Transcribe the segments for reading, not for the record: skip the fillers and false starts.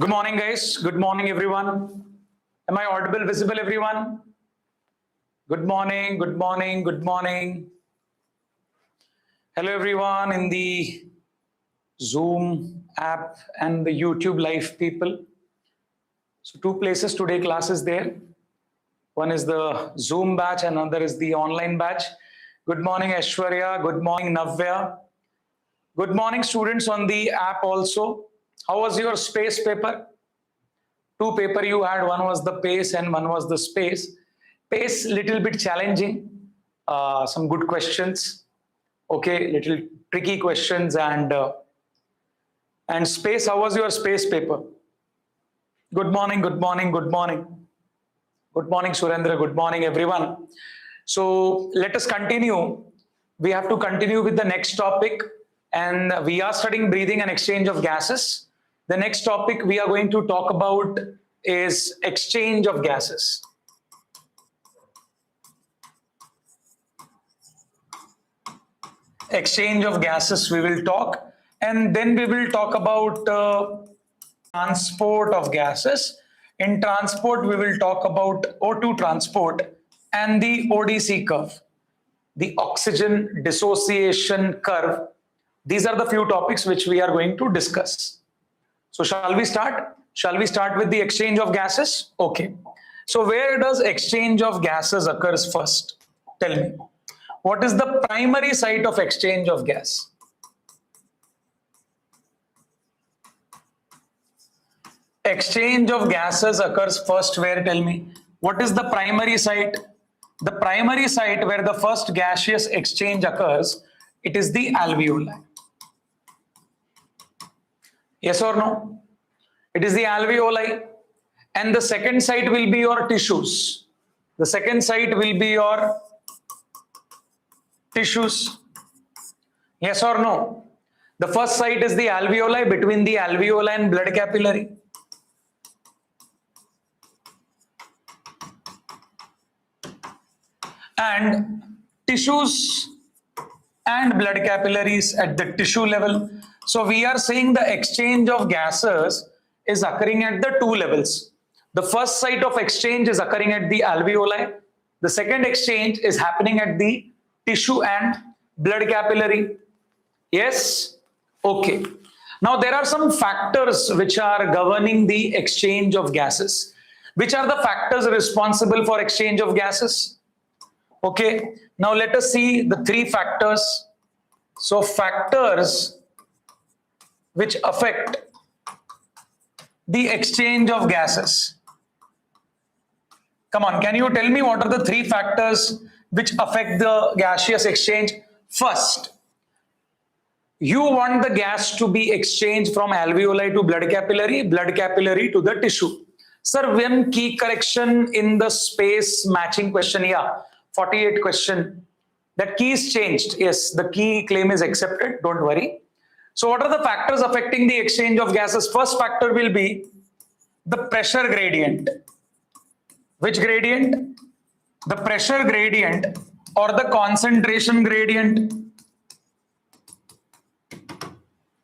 Good morning, guys. Good morning, everyone. Am I audible, visible, everyone? Good morning, good morning, good morning. Hello, everyone in the Zoom app and the YouTube live people. So two places today class is there. One is the Zoom batch and another is the online batch. Good morning, Aishwarya. Good morning, Navya. Good morning, students on the app also. How was your space paper? Two paper you had, one was the pace and one was the space. Pace little bit challenging, some good questions, okay, little tricky questions, and space. How was your space paper? Good morning, good morning, good morning. Good morning, Surendra. Good morning, everyone. So let us continue. We have to continue with the next topic, and we are studying breathing and exchange of gases. The next topic we are going to talk about is exchange of gases. Exchange of gases we will talk, and then we will talk about transport of gases. In transport, we will talk about O2 transport and the ODC curve, the oxygen dissociation curve. These are the few topics which we are going to discuss. So shall we start? Shall we start with the exchange of gases? Okay. So where does exchange of gases occurs first? Tell me. What is the primary site of exchange of gas? Exchange of gases occurs first where? Tell me. What is the primary site? The primary site where the first gaseous exchange occurs, it is the alveoli. Yes or no? It is the alveoli. And the second site will be your tissues. The second site will be your tissues. Yes or no? The first site is the alveoli, between the alveoli and blood capillary. And tissues and blood capillaries at the tissue level. So we are saying the exchange of gases is occurring at the two levels. The first site of exchange is occurring at the alveoli. The second exchange is happening at the tissue and blood capillary. Yes? Okay. Now there are some factors which are governing the exchange of gases. Which are the factors responsible for exchange of gases? Okay. Now let us see the three factors. So factors which affect the exchange of gases. Come on, can you tell me what are the three factors which affect the gaseous exchange? First, you want the gas to be exchanged from alveoli to blood capillary to the tissue. Sir, one key correction in the space matching question, yeah, 48 question. That key is changed. Yes, the key claim is accepted. Don't worry. So what are the factors affecting the exchange of gases? First factor will be the pressure gradient. Which gradient? The pressure gradient or the concentration gradient.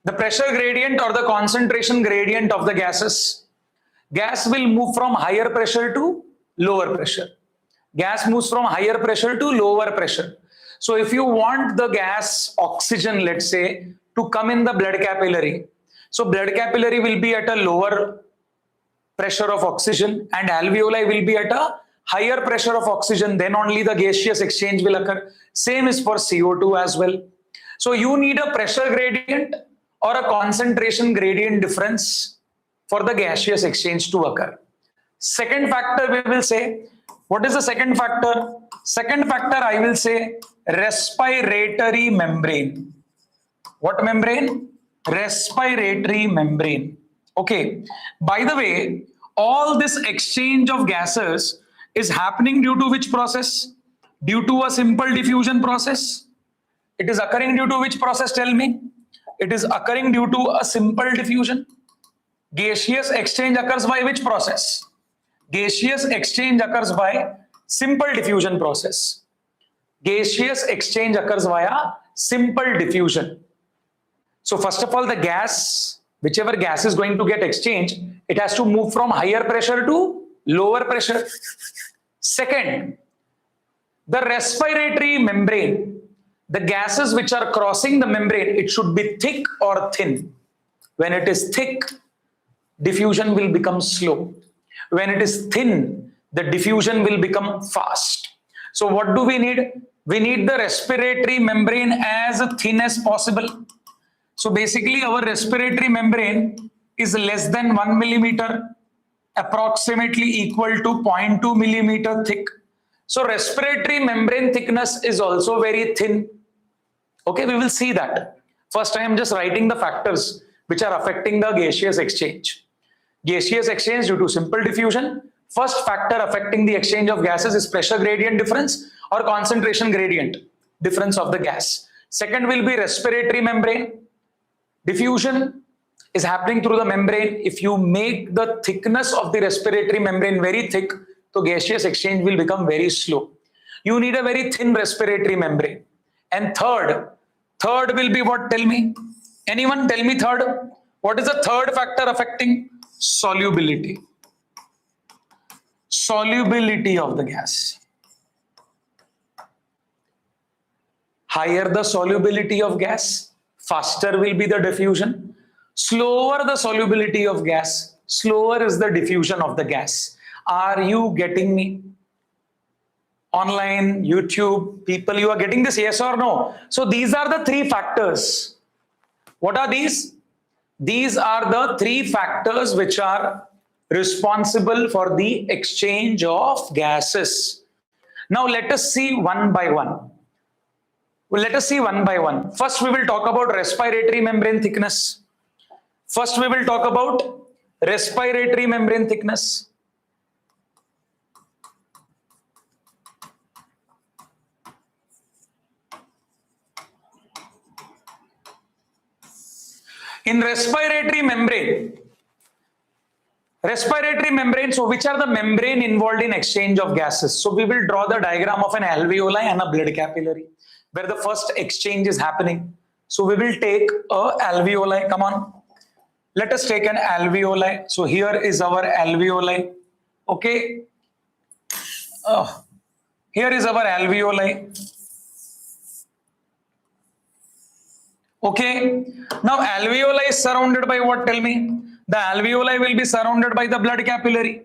The pressure gradient or the concentration gradient of the gases. Gas will move from higher pressure to lower pressure. Gas moves from higher pressure to lower pressure. So if you want the gas oxygen, let's say, to come in the blood capillary, so blood capillary will be at a lower pressure of oxygen and alveoli will be at a higher pressure of oxygen, then only the gaseous exchange will occur. Same is for CO2 as well. So you need a pressure gradient or a concentration gradient difference for the gaseous exchange to occur. Second factor we will say, what is the second factor? Second factor I will say respiratory membrane. What membrane? Respiratory membrane. Okay. By the way, all this exchange of gases is happening due to which process? Due to a simple diffusion process. It is occurring due to which process? Tell me. It is occurring due to a simple diffusion. Gaseous exchange occurs by which process? Gaseous exchange occurs by simple diffusion process. Gaseous exchange occurs via simple diffusion. So first of all, the gas Whichever gas is going to get exchanged, it has to move from higher pressure to lower pressure. Second, the respiratory membrane, the gases which are crossing the membrane, it should be thick or thin. When it is thick, diffusion will become slow. When it is thin, the diffusion will become fast. So what do we need? We need the respiratory membrane as thin as possible. So basically our respiratory membrane is less than 1 millimeter, approximately equal to 0.2 millimeter thick. So respiratory membrane thickness is also very thin. Okay, we will see that. First, I am just writing the factors which are affecting the gaseous exchange. Gaseous exchange due to simple diffusion. First factor affecting the exchange of gases is pressure gradient difference or concentration gradient difference of the gas. Second will be respiratory membrane. Diffusion is happening through the membrane. If you make the thickness of the respiratory membrane very thick, so gaseous exchange will become very slow. You need a very thin respiratory membrane. And third will be what? Tell me. Anyone tell me third? What is the third factor affecting? Solubility. Solubility of the gas. Higher the solubility of gas, faster will be the diffusion. Slower the solubility of gas, slower is the diffusion of the gas. Are you getting me? Online, YouTube, people, you are getting this, yes or no? So these are the three factors. What are these? These are the three factors which are responsible for the exchange of gases. Now let us see one by one. Well, let us see one by one. First, we will talk about respiratory membrane thickness. First, we will talk about respiratory membrane thickness. In respiratory membrane, so which are the membrane involved in exchange of gases? So we will draw the diagram of an alveoli and a blood capillary, where the first exchange is happening. So we will take a alveoli. Come on. Let us take an alveoli. So here is our alveoli. Okay. Here is our alveoli. Okay. Now alveoli is surrounded by what? Tell me. The alveoli will be surrounded by the blood capillary.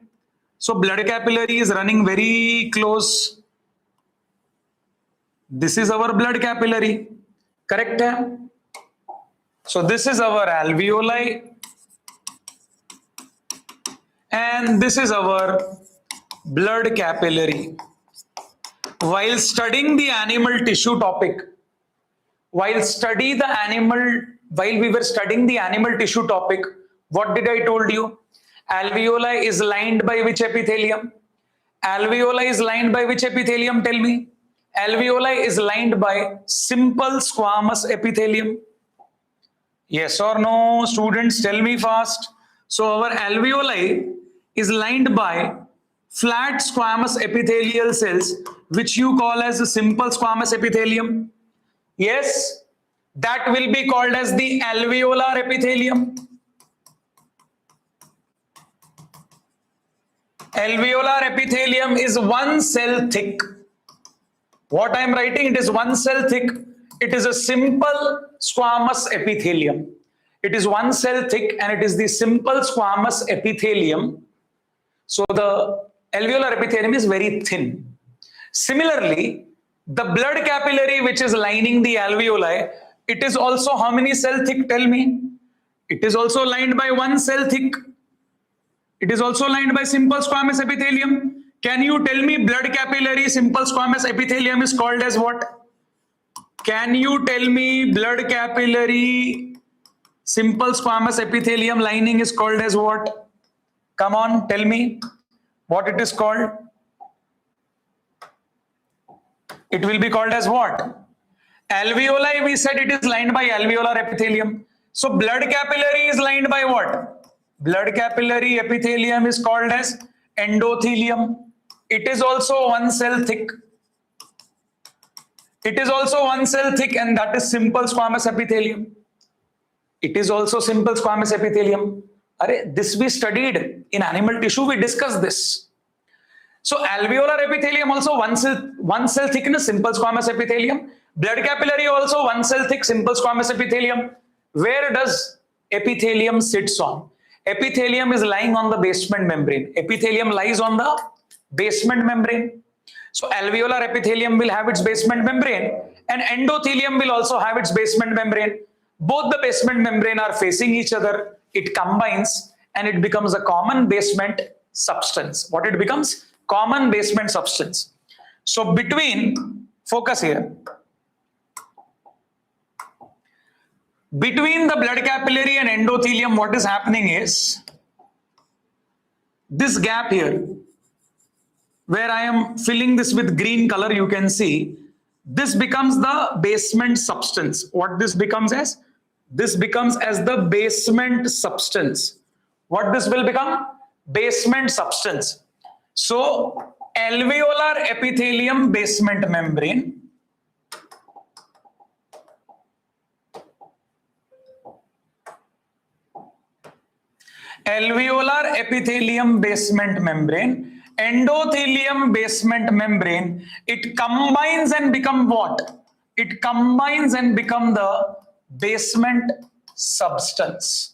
So blood capillary is running very close. This is our blood capillary. Correct? So this is our alveoli. And this is our blood capillary. While studying the animal tissue topic, while we were studying the animal tissue topic, what did I told you? Alveoli is lined by which epithelium? Alveoli is lined by which epithelium? Tell me. Alveoli is lined by simple squamous epithelium. Yes or no? Students, tell me fast. So our alveoli is lined by flat squamous epithelial cells, which you call as a simple squamous epithelium. Yes, that will be called as the alveolar epithelium. Alveolar epithelium is one cell thick. What I am writing, it is one cell thick. It is a simple squamous epithelium. It is one cell thick and it is the simple squamous epithelium. So the alveolar epithelium is very thin. Similarly, the blood capillary which is lining the alveoli, it is also how many cell thick? Tell me. It is also lined by one cell thick. It is also lined by simple squamous epithelium. Can you tell me blood capillary simple squamous epithelium is called as what? Can you tell me blood capillary simple squamous epithelium lining is called as what? Come on, tell me what it is called. It will be called as what? Alveoli, we said it is lined by alveolar epithelium. So blood capillary is lined by what? Blood capillary epithelium is called as endothelium. It is also one cell thick. It is also one cell thick and that is simple squamous epithelium. It is also simple squamous epithelium. This we studied in animal tissue, we discussed this. So alveolar epithelium also one cell thickness, simple squamous epithelium. Blood capillary also one cell thick, simple squamous epithelium. Where does epithelium sits on? Epithelium is lying on the basement membrane. Epithelium lies on the basement membrane. So alveolar epithelium will have its basement membrane, and endothelium will also have its basement membrane. Both the basement membrane are facing each other. It combines and it becomes a common basement substance. What it becomes? Common basement substance. So between, focus here, between the blood capillary and endothelium, what is happening is this gap here, where I am filling this with green color, you can see this becomes the basement substance. What this becomes as? This becomes as the basement substance. What this will become? Basement substance. So alveolar epithelium basement membrane, alveolar epithelium basement membrane, endothelium basement membrane, it combines and become what? It combines and become the basement substance.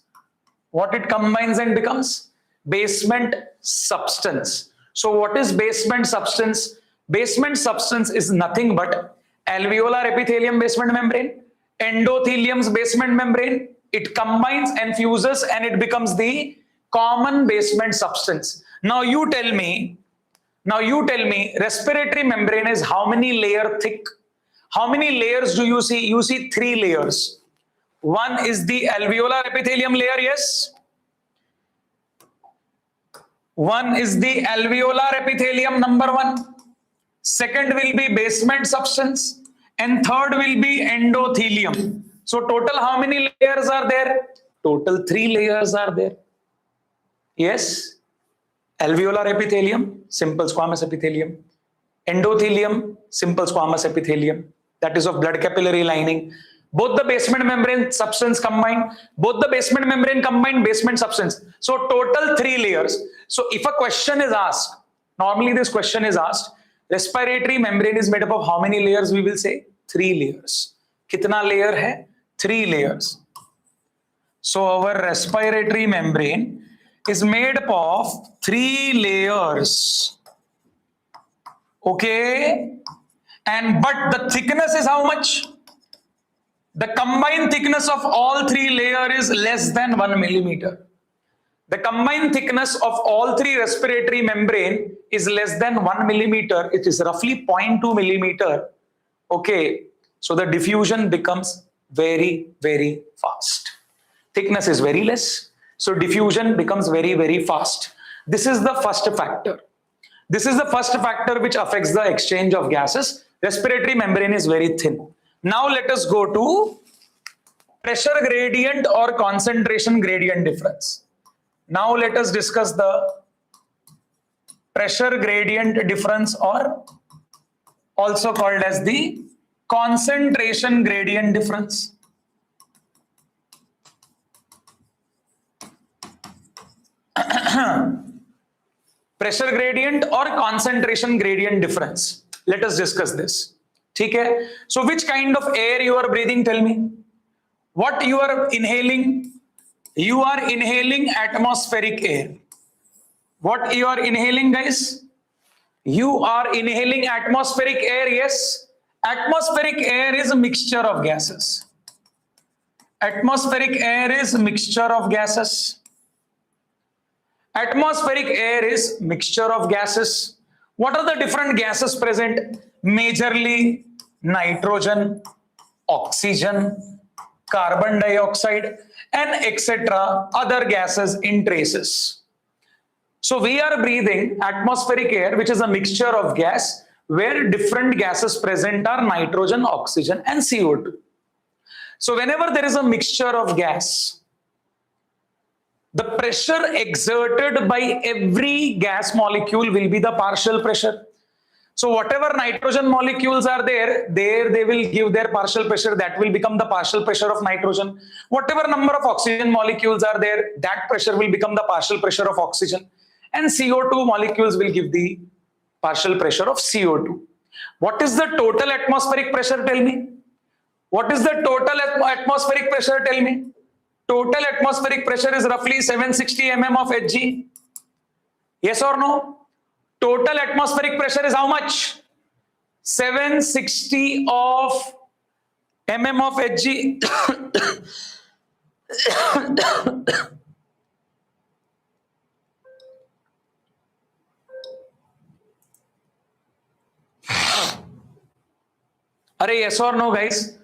What it combines and becomes? Basement substance. So what is basement substance? Basement substance is nothing but alveolar epithelium basement membrane, endothelium's basement membrane. It combines and fuses and it becomes the common basement substance. Now you tell me, respiratory membrane is how many layer thick? How many layers do you see? You see 3 layers. One is the alveolar epithelium layer, yes. One is the alveolar epithelium, number 1. Second will be basement substance. And third will be endothelium. So total how many layers are there? Total 3 layers are there. Yes. Alveolar epithelium, simple squamous epithelium. Endothelium, simple squamous epithelium. That is of blood capillary lining. Both the basement membrane substance combined. Both the basement membrane combined basement substance. So total 3 layers. So if a question is asked, normally this question is asked, respiratory membrane is made up of how many layers? We will say 3 layers. Kitna layer hai? 3 layers. So our respiratory membrane is made up of 3 layers. Okay. And but the thickness is how much? The combined thickness of all 3 layers is less than 1 millimeter. The combined thickness of all 3 respiratory membrane is less than 1 millimeter. It is roughly 0.2 millimeter. Okay. So the diffusion becomes very, very fast. Thickness is very less. So diffusion becomes very, very fast. This is the first factor. This is the first factor which affects the exchange of gases. Respiratory membrane is very thin. Now let us go to pressure gradient or concentration gradient difference. Now let us discuss the pressure gradient difference, or also called as the concentration gradient difference. Pressure gradient or concentration gradient difference. Let us discuss this. Okay? So which kind of air you are breathing? Tell me. What you are inhaling? You are inhaling atmospheric air. What you are inhaling, guys? You are inhaling atmospheric air, yes. Atmospheric air is a mixture of gases. Atmospheric air is a mixture of gases. Atmospheric air is mixture of gases. What are the different gases present? Majorly nitrogen, oxygen, carbon dioxide, and etc. other gases in traces. So we are breathing atmospheric air, which is a mixture of gas, where different gases present are nitrogen, oxygen, and CO2. So whenever there is a mixture of gas, the pressure exerted by every gas molecule will be the partial pressure. So whatever nitrogen molecules are there, they will give their partial pressure. That will become the partial pressure of nitrogen. Whatever number of oxygen molecules are there, that pressure will become the partial pressure of oxygen. And CO2 molecules will give the partial pressure of CO2. What is the total atmospheric pressure? Tell me. What is the total atmospheric pressure? Tell me. Total atmospheric pressure is roughly 760 mm of Hg. Yes or no? Total atmospheric pressure is how much? 760 of mm of Hg. Are yes or no, guys?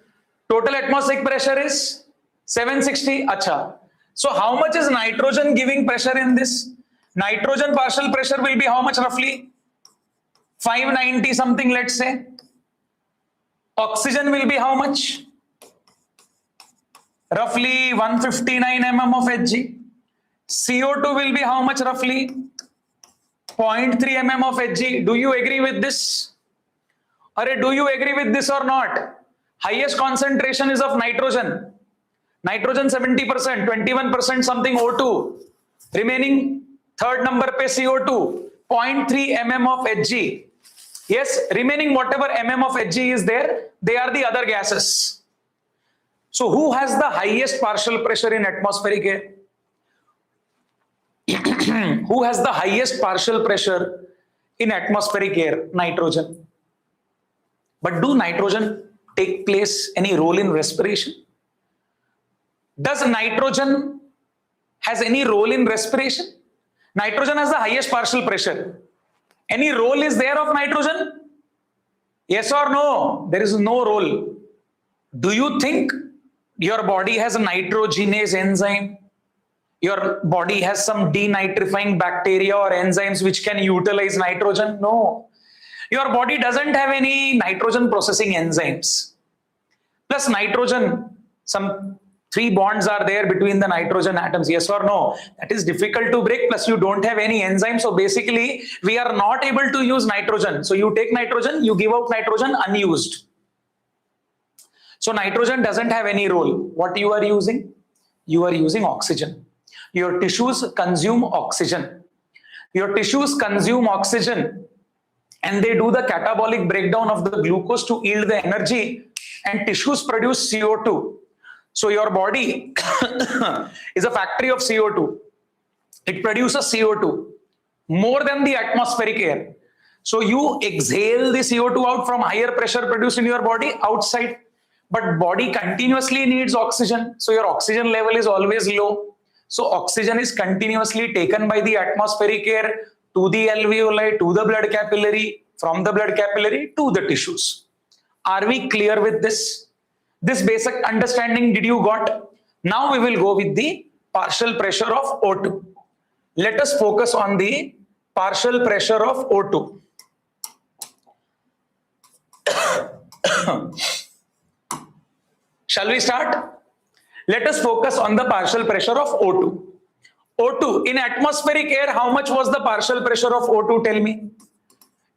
Total atmospheric pressure is 760. Acha. So how much is nitrogen giving pressure in this? Nitrogen partial pressure will be how much roughly? 590 something, let's say. Oxygen will be how much? Roughly 159 mm of Hg. CO2 will be how much roughly? 0.3 mm of Hg. Do you agree with this? Or do you agree with this or not? Highest concentration is of nitrogen. Nitrogen 70%, 21% something O2. Remaining third number pe CO2, 0.3 mm of Hg. Yes, remaining whatever mm of Hg is there, they are the other gases. So who has the highest partial pressure in atmospheric air? Who has the highest partial pressure in atmospheric air? Nitrogen. But do nitrogen take place any role in respiration? Does nitrogen has any role in respiration? Nitrogen has the highest partial pressure. Any role is there of nitrogen? Yes or no? There is no role. Do you think your body has a nitrogenase enzyme? Your body has some denitrifying bacteria or enzymes which can utilize nitrogen? No. Your body doesn't have any nitrogen processing enzymes. Plus nitrogen, some 3 bonds are there between the nitrogen atoms. Yes or no? That is difficult to break. Plus you don't have any enzyme. So basically we are not able to use nitrogen. So you take nitrogen, you give out nitrogen unused. So nitrogen doesn't have any role. What you are using? You are using oxygen. Your tissues consume oxygen. Your tissues consume oxygen and they do the catabolic breakdown of the glucose to yield the energy, and tissues produce CO2. So your body is a factory of CO2. It produces CO2 more than the atmospheric air. So you exhale the CO2 out from higher pressure produced in your body outside, but body continuously needs oxygen. So your oxygen level is always low. So oxygen is continuously taken by the atmospheric air to the alveoli, to the blood capillary, from the blood capillary to the tissues. Are we clear with this? This basic understanding did you got? Now we will go with the partial pressure of O2. Let us focus on the partial pressure of O2. Shall we start? Let us focus on the partial pressure of O2. O2, in atmospheric air, how much was the partial pressure of O2? Tell me.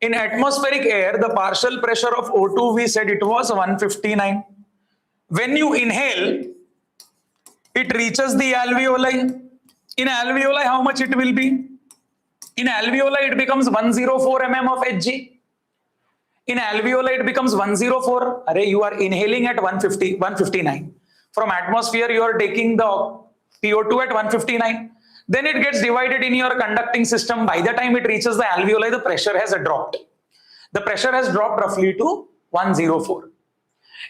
In atmospheric air, the partial pressure of O2, we said it was 159. When you inhale, it reaches the alveoli. In alveoli, how much it will be? In alveoli, it becomes 104 mm of Hg. In alveoli, it becomes 104. Array, you are inhaling at 159. From atmosphere, you are taking the PO2 at 159. Then it gets divided in your conducting system. By the time it reaches the alveoli, the pressure has dropped. The pressure has dropped roughly to 104.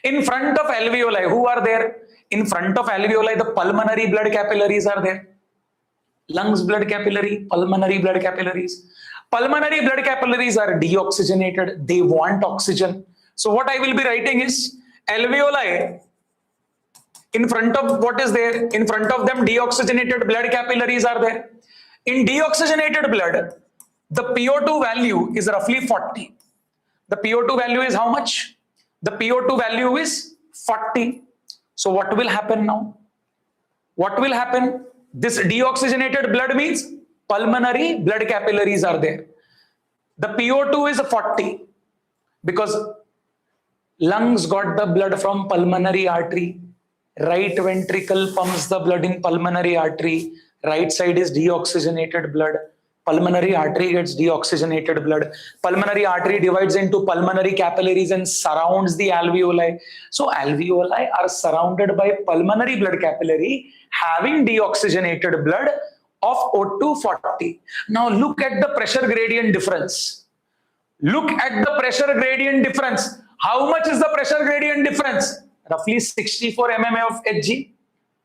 In front of alveoli, who are there? In front of alveoli, the pulmonary blood capillaries are there. Lungs blood capillary, pulmonary blood capillaries. Pulmonary blood capillaries are deoxygenated. They want oxygen. So what I will be writing is alveoli. In front of what is there? In front of them, deoxygenated blood capillaries are there. In deoxygenated blood, the PO2 value is roughly 40. The PO2 value is how much? The PO2 value is 40. So what will happen now? What will happen? This deoxygenated blood means pulmonary blood capillaries are there. The PO2 is 40. because lungs got the blood from pulmonary artery. Right ventricle pumps the blood in pulmonary artery. Right side is deoxygenated blood. Pulmonary artery gets deoxygenated blood. Pulmonary artery divides into pulmonary capillaries and surrounds the alveoli. So alveoli are surrounded by pulmonary blood capillary having deoxygenated blood of O2 40. Now look at the pressure gradient difference. Look at the pressure gradient difference. How much is the pressure gradient difference? Roughly 64 mm of Hg.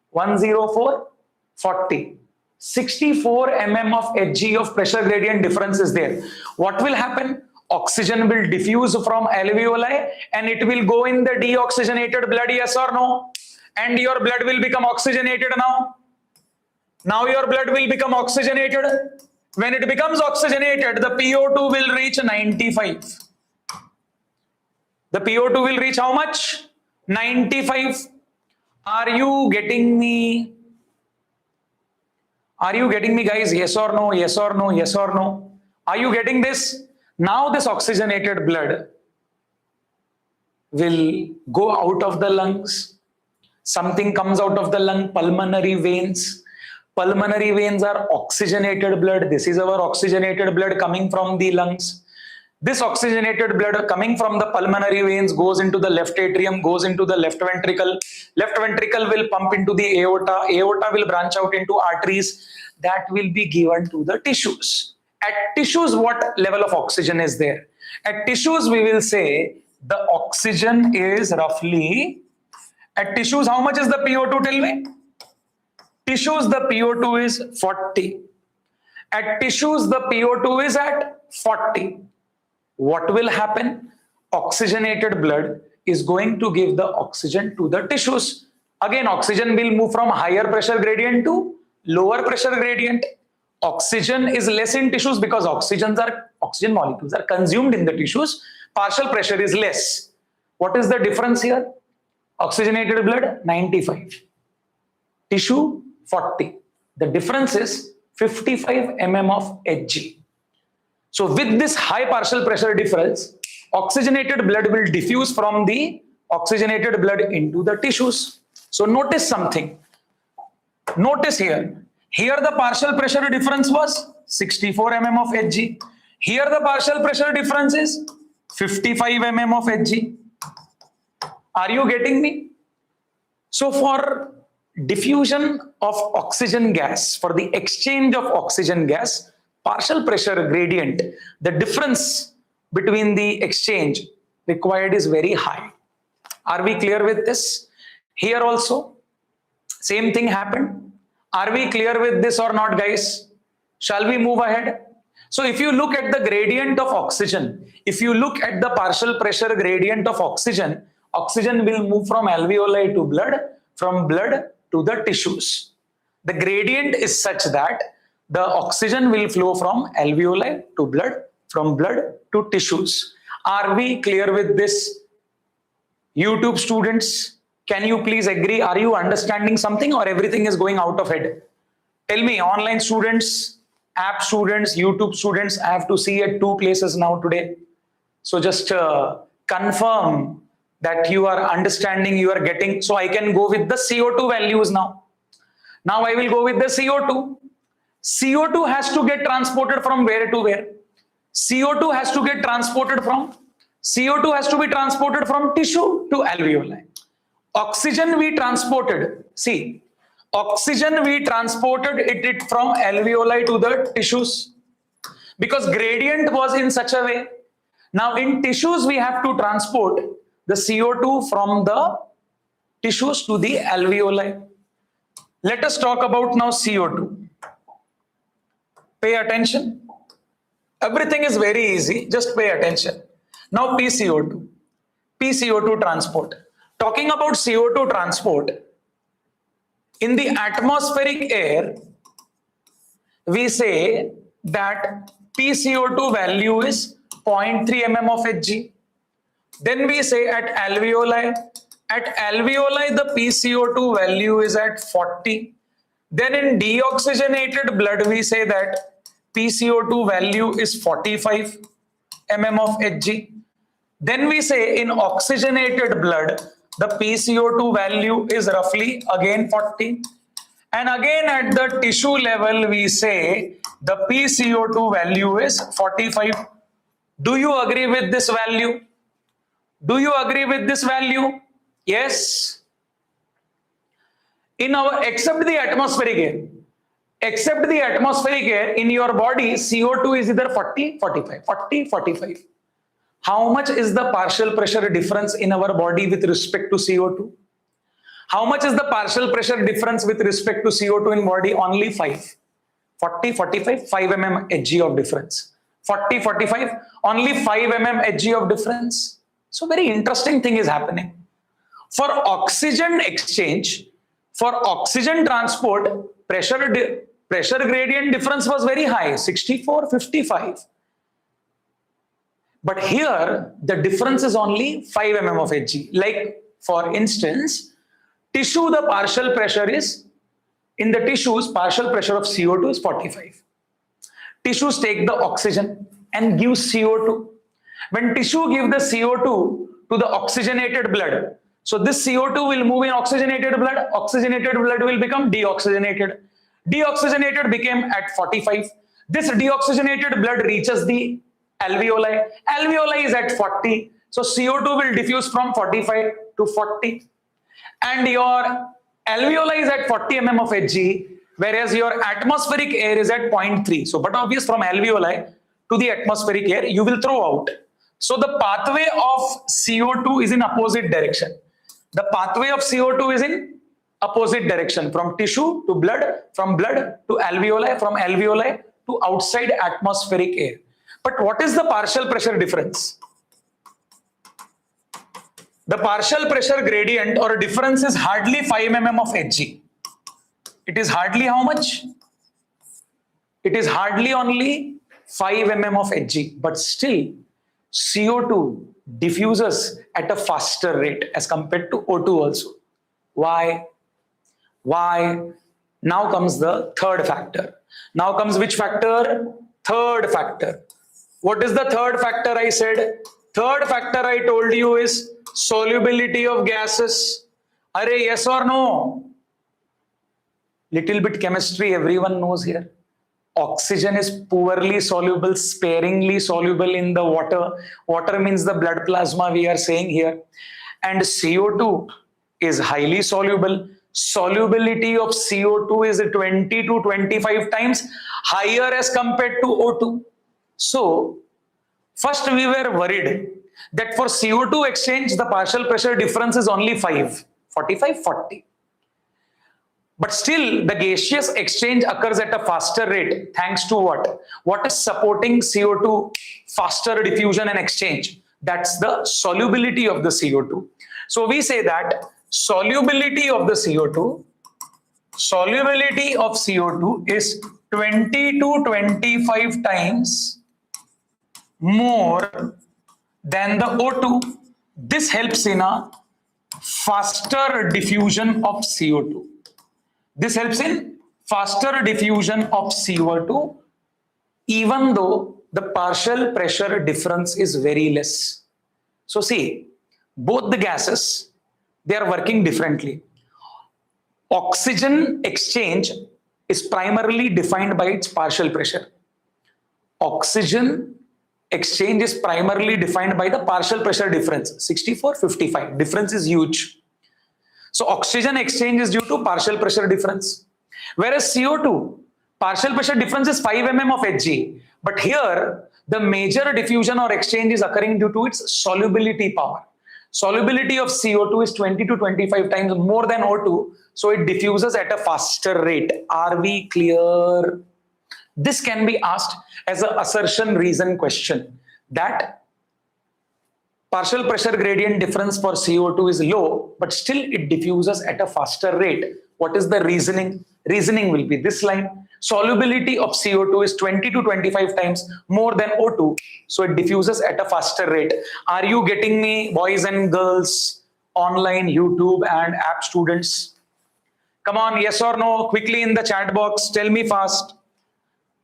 104, 40. 64 mm of Hg of pressure gradient difference is there. What will happen? Oxygen will diffuse from alveoli and it will go in the deoxygenated blood, yes or no? And your blood will become oxygenated now. Now your blood will become oxygenated. When it becomes oxygenated, the PO2 will reach 95. The PO2 will reach how much? 95. Are you getting me? Are you getting me, guys? Yes or no? Yes or no? Yes or no? Are you getting this? Now this oxygenated blood will go out of the lungs. Something comes out of the lung, pulmonary veins. Pulmonary veins are oxygenated blood. This is our oxygenated blood coming from the lungs. This oxygenated blood coming from the pulmonary veins goes into the left atrium, goes into the left ventricle. Left ventricle will pump into the aorta. Aorta will branch out into arteries. That will be given to the tissues. At tissues, what level of oxygen is there? At tissues, we will say the oxygen is roughly, at tissues, how much is the PO2? Tell me. Tissues, the PO2 is 40. At tissues, the PO2 is at 40. What will happen? Oxygenated blood is going to give the oxygen to the tissues. Again, oxygen will move from higher pressure gradient to lower pressure gradient. Oxygen is less in tissues because oxygen molecules are consumed in the tissues. Partial pressure is less. What is the difference here? Oxygenated blood 95. Tissue 40. The difference is 55 mm of Hg. So with this high partial pressure difference, oxygenated blood will diffuse from the oxygenated blood into the tissues. So notice something. Notice here. Here the partial pressure difference was 64 mm of Hg. Here the partial pressure difference is 55 mm of Hg. Are you getting me? So for diffusion of oxygen gas, for the exchange of oxygen gas, partial pressure gradient, the difference between the exchange required is very high. Are we clear with this? Here also, same thing happened. Are we clear with this or not, guys? Shall we move ahead? So if you look at the gradient of oxygen, if you look at the partial pressure gradient of oxygen, oxygen will move from alveoli to blood, from blood to the tissues. The gradient is such that the oxygen will flow from alveoli to blood, from blood to tissues. Are we clear with this? YouTube students, can you please agree? Are you understanding something or everything is going out of head? Tell me, online students, app students, YouTube students, I have to see at 2 places now today. So just confirm that you are understanding, you are getting. So I can go with the CO2 values now. Now I will go with the CO2. CO2 has to get transported from where to where? CO2 has to get transported from? CO2 has to be transported from tissue to alveoli. Oxygen we transported. See, oxygen we transported it from alveoli to the tissues because gradient was in such a way. Now in tissues we have to transport the CO2 from the tissues to the alveoli. Let us talk about now CO2. Pay attention. Everything is very easy. Just pay attention. Now PCO2. PCO2 transport. Talking about CO2 transport, in the atmospheric air, we say that PCO2 value is 0.3 mm of Hg. Then we say at alveoli the PCO2 value is at 40. Then in deoxygenated blood we say that PCO2 value is 45 mm of Hg. Then we say in oxygenated blood, the PCO2 value is roughly again 40. And again at the tissue level, we say the PCO2 value is 45. Do you agree with this value? Do you agree with this value? Yes. In our, except the atmospheric air, in your body, CO2 is either 40, 45, 40, 45. How much is the partial pressure difference in our body with respect to CO2? How much is the partial pressure difference with respect to CO2 in body? Only 5. 40, 45, 5 mm Hg of difference. 40, 45, only 5 mm Hg of difference. So very interesting thing is happening. For oxygen exchange, for oxygen transport, pressure gradient difference was very high, 64, 55. But here, the difference is only 5 mm of Hg. Like, for instance, tissue, the partial pressure is, in the tissues, partial pressure of CO2 is 45. Tissues take the oxygen and give CO2. When tissue give the CO2 to the oxygenated blood, so this CO2 will move in oxygenated blood will become deoxygenated. Deoxygenated became at 45. This deoxygenated blood reaches the alveoli. Alveoli is at 40. So CO2 will diffuse from 45 to 40. And your alveoli is at 40 mm of Hg, whereas your atmospheric air is at 0.3. So, but obvious from alveoli to the atmospheric air, you will throw out. So the pathway of CO2 is in opposite direction. The pathway of CO2 is in opposite direction, from tissue to blood, from blood to alveoli, from alveoli to outside atmospheric air. But what is the partial pressure difference? The partial pressure gradient or difference is hardly 5 mm of Hg. It is hardly how much? It is hardly only 5 mm of Hg, but still CO2 diffuses at a faster rate as compared to O2 also. Why? Why? Now comes the third factor. Now comes which factor? Third factor. What is the third factor I said? Third factor I told you is solubility of gases. Are yes or no? Little bit chemistry everyone knows here. Oxygen is poorly soluble, sparingly soluble in the water. Water means the blood plasma we are saying here. And CO2 is highly soluble. Solubility of CO2 is 20 to 25 times higher as compared to O2. So, first we were worried that for CO2 exchange, the partial pressure difference is only 5, 45, 40. But still, the gaseous exchange occurs at a faster rate. Thanks to what? What is supporting CO2 faster diffusion and exchange? That's the solubility of the CO2. So we say that solubility of CO2 is 20 to 25 times more than the O2. This helps in a faster diffusion of CO2. This helps in faster diffusion of CO2, even though the partial pressure difference is very less. So see, both the gases, they are working differently. Oxygen exchange is primarily defined by its partial pressure. Oxygen exchange is primarily defined by the partial pressure difference, 64-55. Difference is huge. So oxygen exchange is due to partial pressure difference. Whereas CO2, partial pressure difference is 5 mm of Hg. But here, the major diffusion or exchange is occurring due to its solubility power. Solubility of CO2 is 20 to 25 times more than O2. So it diffuses at a faster rate. Are we clear? This can be asked as an assertion reason question, that partial pressure gradient difference for CO2 is low, but still it diffuses at a faster rate. What is the reasoning? Reasoning will be this line. Solubility of CO2 is 20 to 25 times more than O2, so it diffuses at a faster rate. Are you getting me, boys and girls, online, YouTube and app students? Come on, yes or no, quickly in the chat box, tell me fast.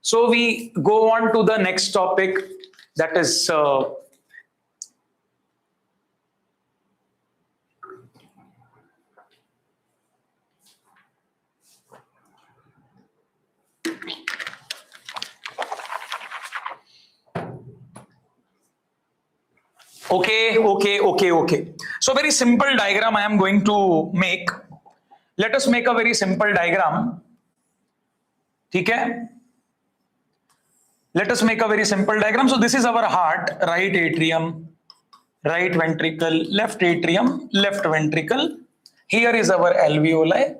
So we go on to the next topic, that is Okay. So very simple diagram I am going to make. Let us make a very simple diagram. Okay? Let us make a very simple diagram. So this is our heart, right atrium, right ventricle, left atrium, left ventricle. Here is our alveoli.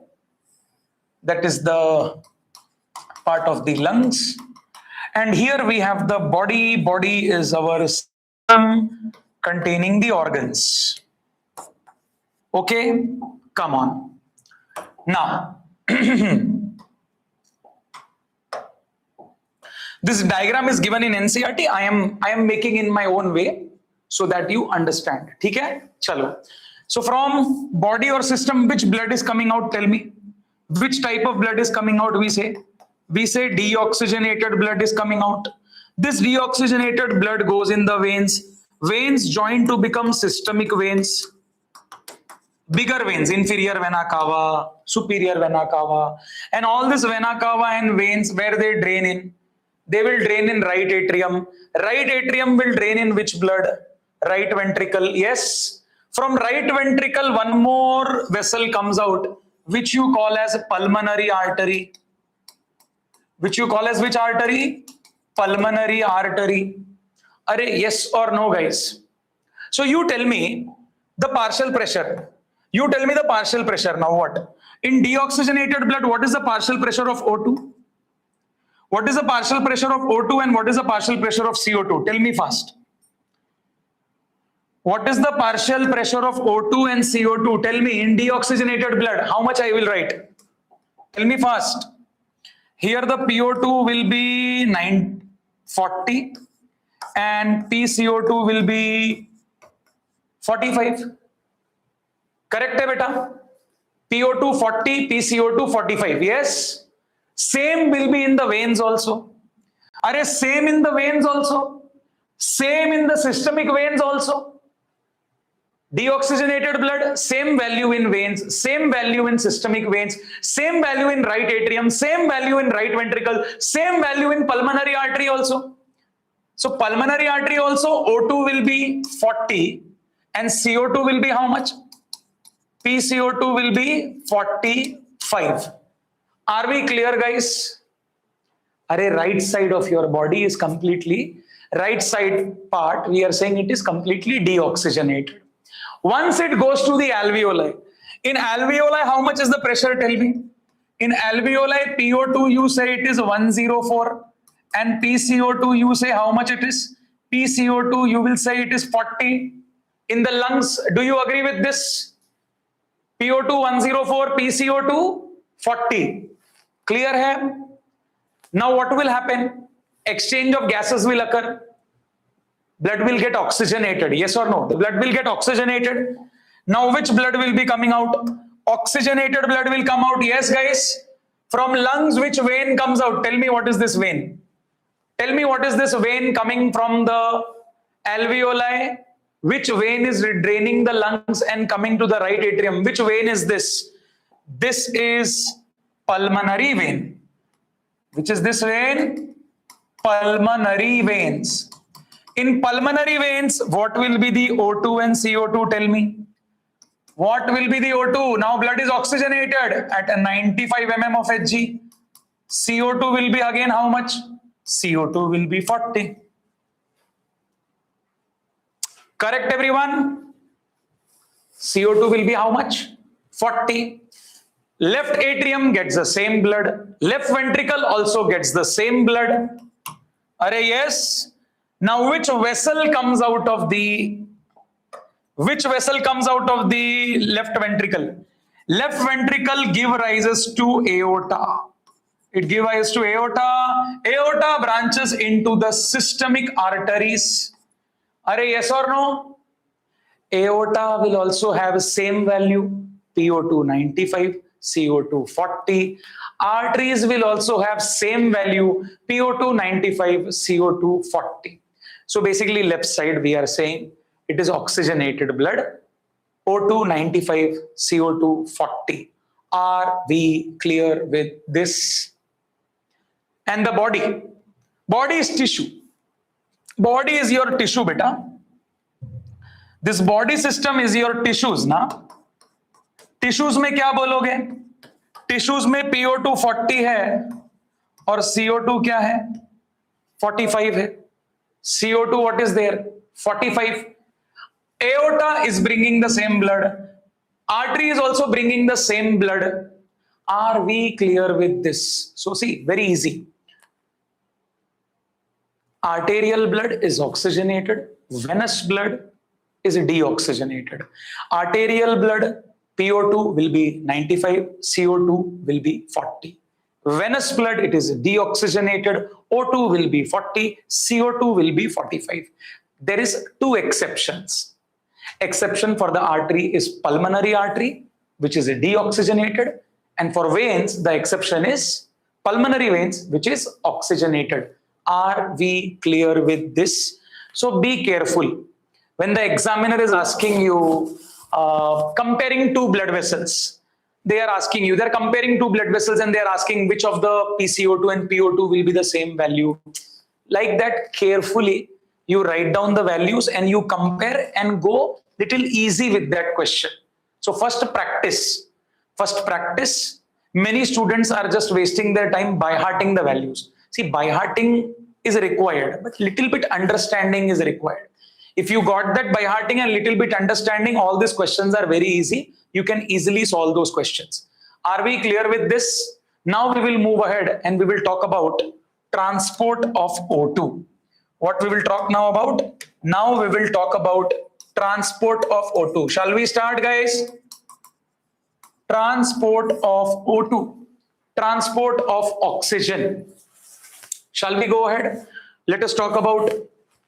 That is the part of the lungs. And here we have the body. Body is our system containing the organs. Okay, come on. Now, this diagram is given in NCERT. I am making in my own way so that you understand. Okay? Chalo. So from body or system, which blood is coming out? Tell me. Which type of blood is coming out? We say deoxygenated blood is coming out. This deoxygenated blood goes in the veins. Veins join to become systemic veins. Bigger veins, inferior vena cava, superior vena cava, and all this vena cava and veins, where they drain in? They will drain in right atrium. Right atrium will drain in which blood? Right ventricle. Yes. From right ventricle, one more vessel comes out, which you call as pulmonary artery. Which you call as which artery? Pulmonary artery. Are yes or no, guys? So you tell me the partial pressure. You tell me the partial pressure. Now what? In deoxygenated blood, what is the partial pressure of O2? What is the partial pressure of O2 and what is the partial pressure of CO2? Tell me fast. What is the partial pressure of O2 and CO2? Tell me in deoxygenated blood. How much I will write? Tell me fast. Here the PO2 will be 940 and PCO2 will be 45. Correct, beta? PO2 40, PCO2 45. Yes. Same will be in the veins also. Are same in the veins also. Same in the systemic veins also. Deoxygenated blood, same value in veins, same value in systemic veins, same value in right atrium, same value in right ventricle, same value in pulmonary artery also. So pulmonary artery also, O2 will be 40 and CO2 will be how much? PCO2 will be 45. Are we clear, guys? Are right side of your body is completely, right side part, we are saying it is completely deoxygenated. Once it goes to the alveoli, in alveoli, how much is the pressure? Tell me. In alveoli, PO2, you say it is 104 and PCO2, you say how much it is? PCO2, you will say it is 40. In the lungs, do you agree with this? PO2 104, PCO2 40. Clear hai? Now what will happen? Exchange of gases will occur. Blood will get oxygenated. Yes or no? The blood will get oxygenated. Now which blood will be coming out? Oxygenated blood will come out. Yes, guys. From lungs, which vein comes out? Tell me what is this vein? Tell me what is this vein coming from the alveoli? Which vein is draining the lungs and coming to the right atrium? Which vein is this? This is pulmonary vein. Which is this vein? Pulmonary veins. In pulmonary veins, what will be the O2 and CO2? Tell me. What will be the O2? Now blood is oxygenated at a 95 mm of Hg. CO2 will be again how much? CO2 will be 40. Correct, everyone? CO2 will be how much? 40. Left atrium gets the same blood. Left ventricle also gets the same blood. Are yes? Now which vessel comes out of the left ventricle? Left ventricle give rises to aorta. It gives rise to aorta. Aorta branches into the systemic arteries. Are yes or no? Aorta will also have same value, PO2 95, CO2 40. Arteries will also have same value, PO2 95, CO2 40. So basically left side we are saying it is oxygenated blood, O2 95, CO2 40. Are we clear with this? And the body. Body is tissue. Body is your tissue, beta. This body system is your tissues ना. Tissues में क्या बोलोगे? Tissues में PO2 40 है और CO2 क्या है? 45 है. CO2 what is there? 45. Aorta is bringing the same blood. Artery is also bringing the same blood. Are we clear with this? So see, very easy. Arterial blood is oxygenated. Venous blood is deoxygenated. Arterial blood, PO2 will be 95, CO2 will be 40. Venous blood, it is deoxygenated, O2 will be 40, CO2 will be 45. There is two exceptions. Exception for the artery is pulmonary artery, which is deoxygenated, and for veins, the exception is pulmonary veins, which is oxygenated. Are we clear with this? So be careful. When the examiner is asking you, comparing two blood vessels, they're comparing two blood vessels and they're asking which of the PCO2 and PO2 will be the same value. Like that, carefully, you write down the values and you compare and go little easy with that question. So first practice. Many students are just wasting their time by hearting the values. See, by hearting is required, but little bit understanding is required. If you got that by hearting and little bit understanding, all these questions are very easy. You can easily solve those questions. Are we clear with this? Now we will move ahead and we will talk about transport of O2. What we will talk now about? Now we will talk about transport of O2. Shall we start, guys? Transport of O2. Transport of oxygen. Shall we go ahead? Let us talk about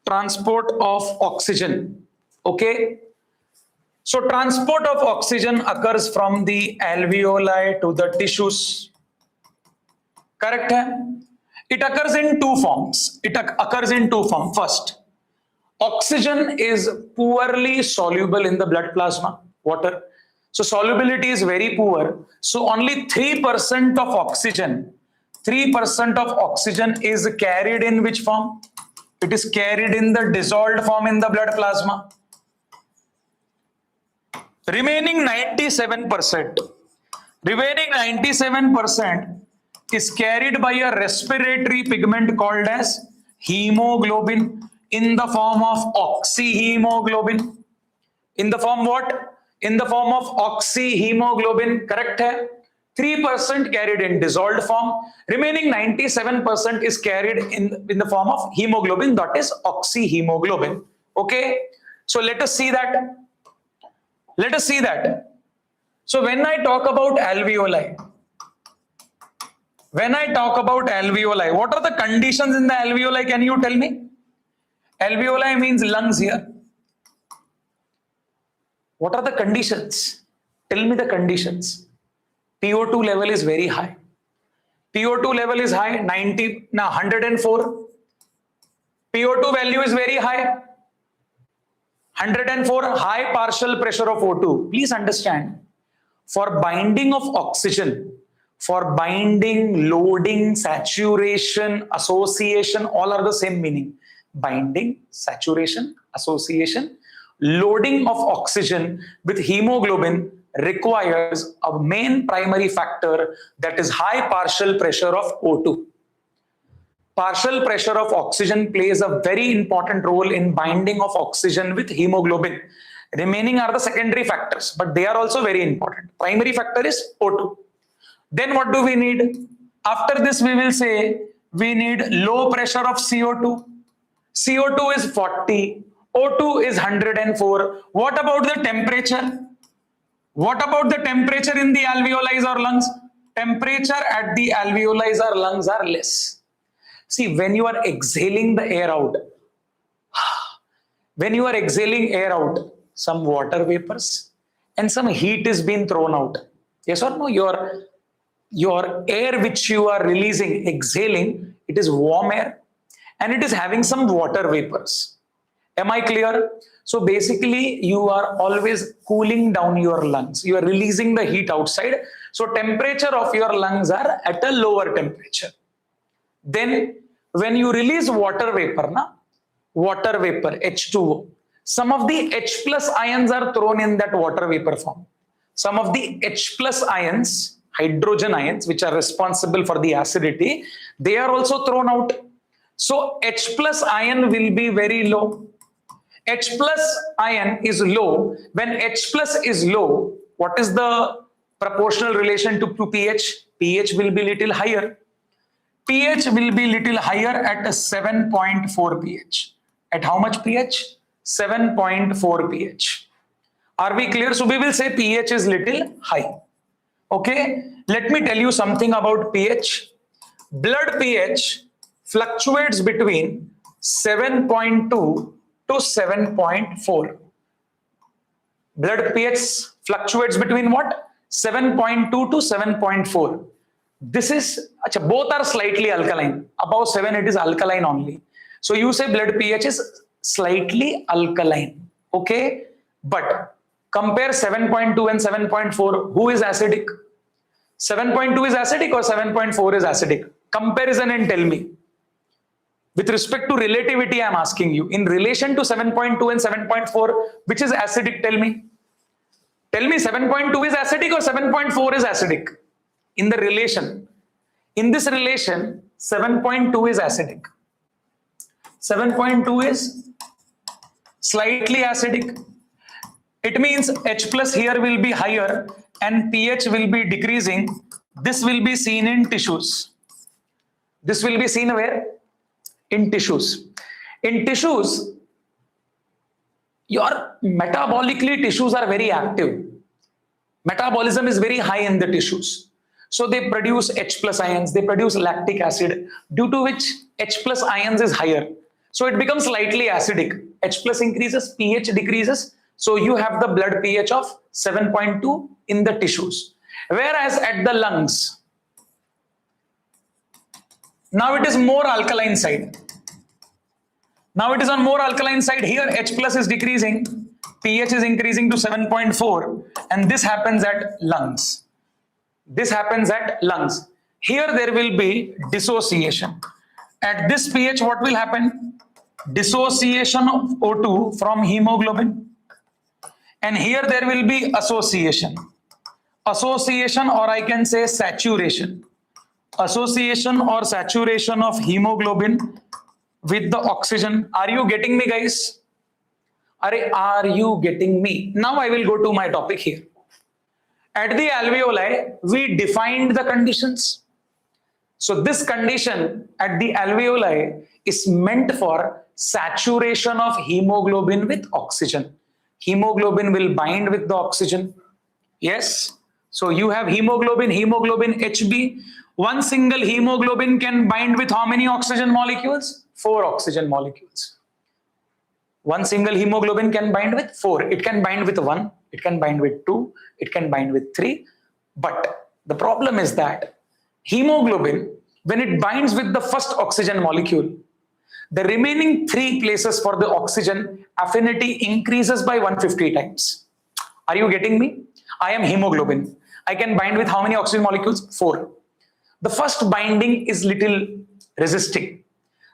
transport of oxygen. Okay. So transport of oxygen occurs from the alveoli to the tissues. Correct? It occurs in two forms. First, oxygen is poorly soluble in the blood plasma, water. So solubility is very poor. So only 3% of oxygen, is carried in which form? It is carried in the dissolved form in the blood plasma. Remaining 97% is carried by a respiratory pigment called as hemoglobin in the form of oxyhemoglobin. In the form what? In the form of oxyhemoglobin, correct hai? 3% carried in dissolved form. Remaining 97% is carried in the form of hemoglobin, that is oxyhemoglobin. Okay. So let us see that. So when I talk about alveoli, what are the conditions in the alveoli? Can you tell me? Alveoli means lungs here. What are the conditions? Tell me the conditions. PO2 level is very high. PO2 level is high, 104. PO2 value is very high. 104, high partial pressure of O2. Please understand, for binding of oxygen, for binding, loading, saturation, association, all are the same meaning. Binding, saturation, association, loading of oxygen with hemoglobin requires a main primary factor, that is high partial pressure of O2. Partial pressure of oxygen plays a very important role in binding of oxygen with hemoglobin. Remaining are the secondary factors, but they are also very important. Primary factor is O2. Then what do we need? After this, we will say we need low pressure of CO2. CO2 is 40. O2 is 104. What about the temperature? What about the temperature in the alveoli or lungs? Temperature at the alveoli or lungs are less. See, when you are exhaling the air out, some water vapors and some heat is being thrown out. Yes or no? Your air which you are releasing, exhaling, it is warm air and it is having some water vapors. Am I clear? So basically, you are always cooling down your lungs. You are releasing the heat outside. So temperature of your lungs are at a lower temperature. Then when you release water vapor, H2O, some of the H plus ions are thrown in that water vapor form. Some of the H plus ions, hydrogen ions, which are responsible for the acidity, they are also thrown out. So H plus ion will be very low. H plus ion is low. When H plus is low, what is the proportional relation to pH? pH will be little higher. pH will be little higher at a 7.4 pH. At how much pH? 7.4 pH. Are we clear? So we will say pH is little high. Okay, let me tell you something about pH. Blood pH fluctuates between 7.2 to 7.4. Blood pH fluctuates between what? 7.2 to 7.4. This is, both are slightly alkaline. Above 7 it is alkaline only. So you say blood pH is slightly alkaline. Okay, but compare 7.2 and 7.4. Who is acidic? 7.2 is acidic or 7.4 is acidic? Comparison and tell me. With respect to relativity, I am asking you. In relation to 7.2 and 7.4, which is acidic? Tell me. Tell me 7.2 is acidic or 7.4 is acidic? In the relation. In this relation, 7.2 is acidic. 7.2 is slightly acidic. It means H plus here will be higher and pH will be decreasing. This will be seen in tissues. This will be seen where? In tissues. In tissues, your metabolically tissues are very active. Metabolism is very high in the tissues. So they produce H plus ions, they produce lactic acid, due to which H plus ions is higher. So it becomes slightly acidic. H plus increases, pH decreases. So you have the blood pH of 7.2 in the tissues. Whereas at the lungs, now it is more alkaline side. Now it is on more alkaline side. Here H plus is decreasing, pH is increasing to 7.4, and this happens at lungs. This happens at lungs. Here there will be dissociation. At this pH, what will happen? Dissociation of O2 from hemoglobin. And here there will be association. Association, or I can say saturation. Association or saturation of hemoglobin with the oxygen. Are you getting me, guys? Are you getting me? Now I will go to my topic here. At the alveoli, we defined the conditions. So this condition at the alveoli is meant for saturation of hemoglobin with oxygen. Hemoglobin will bind with the oxygen. Yes. So you have hemoglobin HB. One single hemoglobin can bind with how many oxygen molecules? 4 oxygen molecules. One single hemoglobin can bind with 4. It can bind with 1. It can bind with 2. It can bind with 3. But the problem is that hemoglobin, when it binds with the first oxygen molecule, the remaining 3 places for the oxygen affinity increases by 150 times. Are you getting me? I am hemoglobin. I can bind with how many oxygen molecules? 4. The first binding is little resisting.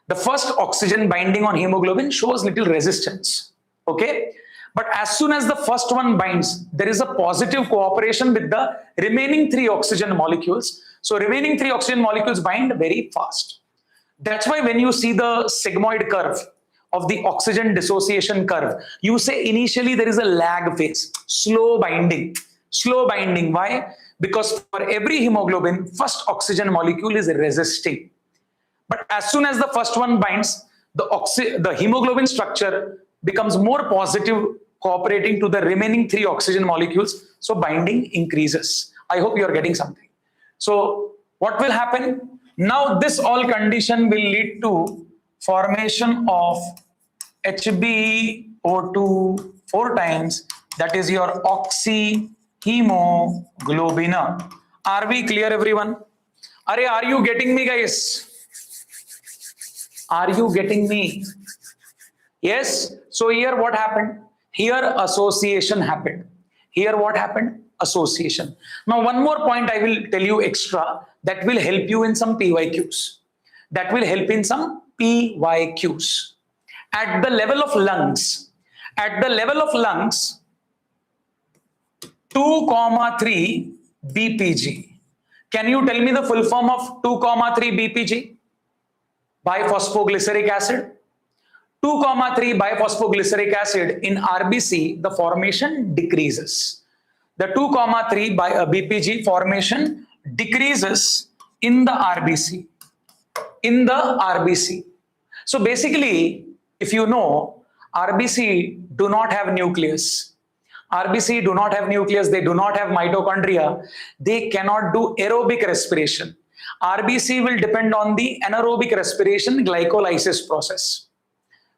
The first oxygen binding on hemoglobin shows little resistance. Okay? But as soon as the first one binds, there is a positive cooperation with the remaining 3 oxygen molecules. So remaining 3 oxygen molecules bind very fast. That's why when you see the sigmoid curve of the oxygen dissociation curve, you say initially there is a lag phase, slow binding. Slow binding. Why? Because for every hemoglobin, first oxygen molecule is resisting. But as soon as the first one binds, the hemoglobin structure becomes more positive, cooperating to the remaining 3 oxygen molecules. So binding increases. I hope you are getting something. So what will happen? Now this all condition will lead to formation of HbO2 4 times. That is your oxyhemoglobin. Are we clear, everyone? Are you getting me, guys? Are you getting me? Yes. So here what happened? Here association happened. Here what happened? Association. Now one more point I will tell you extra that will help you in some PYQs. That will help in some PYQs. At the level of lungs, At the level of lungs, 2,3 BPG. Can you tell me the full form of 2,3 BPG? Biphosphoglyceric acid. 2,3 biphosphoglyceric acid in RBC, the formation decreases. The 2,3 BPG formation decreases in the RBC. In the RBC. So basically, if you know, RBC do not have nucleus. RBC do not have nucleus, they do not have mitochondria, they cannot do aerobic respiration. RBC will depend on the anaerobic respiration glycolysis process.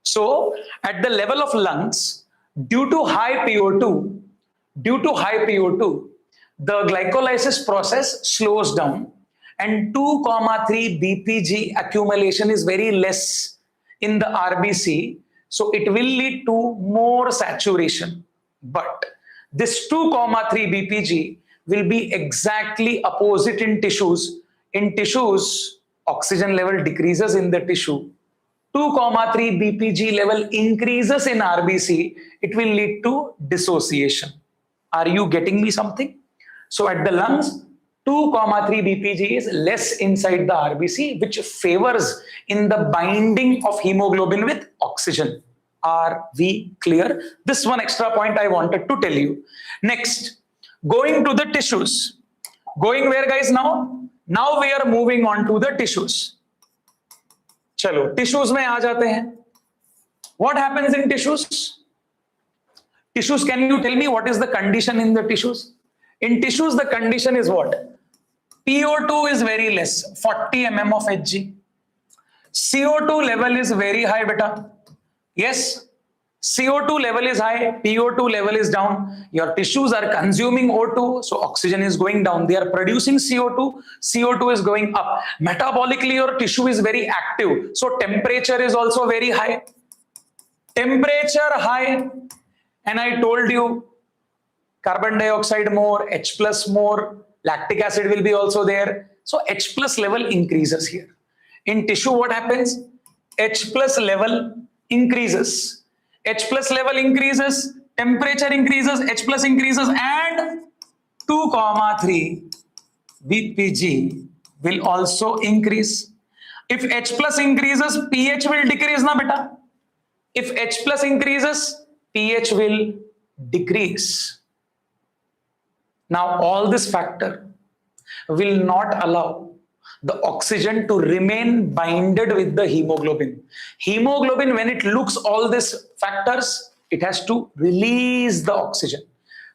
So at the level of lungs, due to high PO2, the glycolysis process slows down and 2,3 BPG accumulation is very less in the RBC. So it will lead to more saturation. But this 2,3 BPG will be exactly opposite in tissues. In tissues, oxygen level decreases in the tissue. 2,3 BPG level increases in RBC. It will lead to dissociation. Are you getting me something? So at the lungs, 2,3 BPG is less inside the RBC, which favors in the binding of hemoglobin with oxygen. Are we clear? This one extra point I wanted to tell you. Next, going to the tissues. Going where, guys, now? Now we are moving on to the tissues. Chalo, tissues mein aa jate hain. What happens in tissues? Tissues, can you tell me what is the condition in the tissues? In tissues, the condition is what? PO2 is very less, 40 mm of Hg. CO2 level is very high, beta. Yes, CO2 level is high, PO2 level is down. Your tissues are consuming O2, so oxygen is going down. They are producing CO2, CO2 is going up. Metabolically, your tissue is very active. So temperature is also very high. Temperature high. And I told you, carbon dioxide more, H plus more, lactic acid will be also there. So H plus level increases here. In tissue, what happens? H plus level increases. H plus level increases, temperature increases, H plus increases, and 2,3 BPG will also increase. If H plus increases, pH will decrease, na beta. If H plus increases, pH will decrease. Now all this factor will not allow the oxygen to remain binded with the hemoglobin. Hemoglobin, when it looks all these factors, it has to release the oxygen.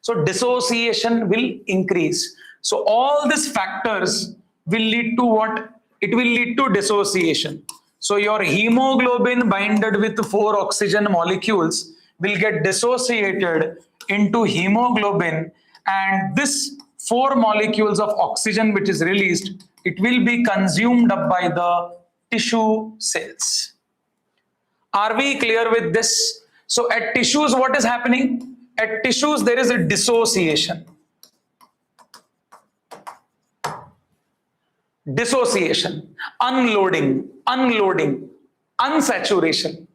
So dissociation will increase. So all these factors will lead to what? It will lead to dissociation. So your hemoglobin binded with 4 oxygen molecules will get dissociated into hemoglobin, and this 4 molecules of oxygen which is released, it will be consumed up by the tissue cells. Are we clear with this? So at tissues, what is happening? At tissues, there is a dissociation. Dissociation, unloading, unsaturation.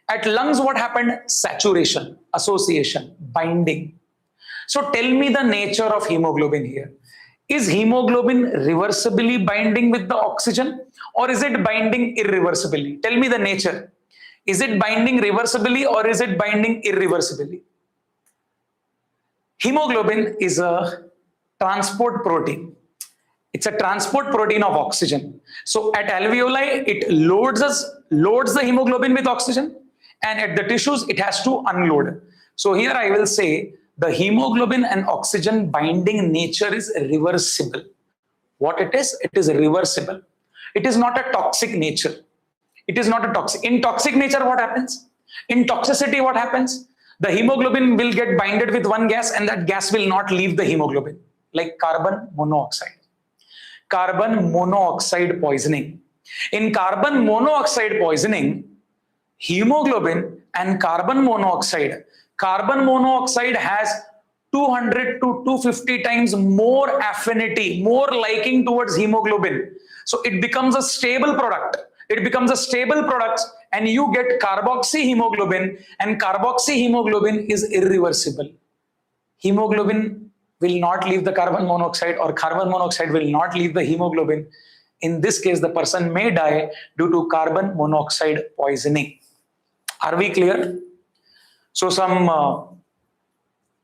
At lungs, what happened? Saturation, association, binding. So tell me the nature of hemoglobin here. Is hemoglobin reversibly binding with the oxygen, or is it binding irreversibly? Tell me the nature. Is it binding reversibly or is it binding irreversibly? Hemoglobin is a transport protein. It's a transport protein of oxygen. So at alveoli, it loads the hemoglobin with oxygen, and at the tissues, it has to unload. So here I will say the hemoglobin and oxygen binding nature is reversible. What it is? It is reversible. It is not a toxic nature. It is not a toxic. In toxic nature, what happens? In toxicity, what happens? The hemoglobin will get binded with one gas, and that gas will not leave the hemoglobin, like carbon monoxide. Carbon monoxide poisoning. In carbon monoxide poisoning, hemoglobin and carbon monoxide has 200 to 250 times more affinity, more liking towards hemoglobin. So it becomes a stable product. it becomes a stable product, and you get carboxyhemoglobin, and carboxyhemoglobin is irreversible. Hemoglobin will not leave the carbon monoxide, or carbon monoxide will not leave the hemoglobin. In this case, the person may die due to carbon monoxide poisoning. Are we clear? So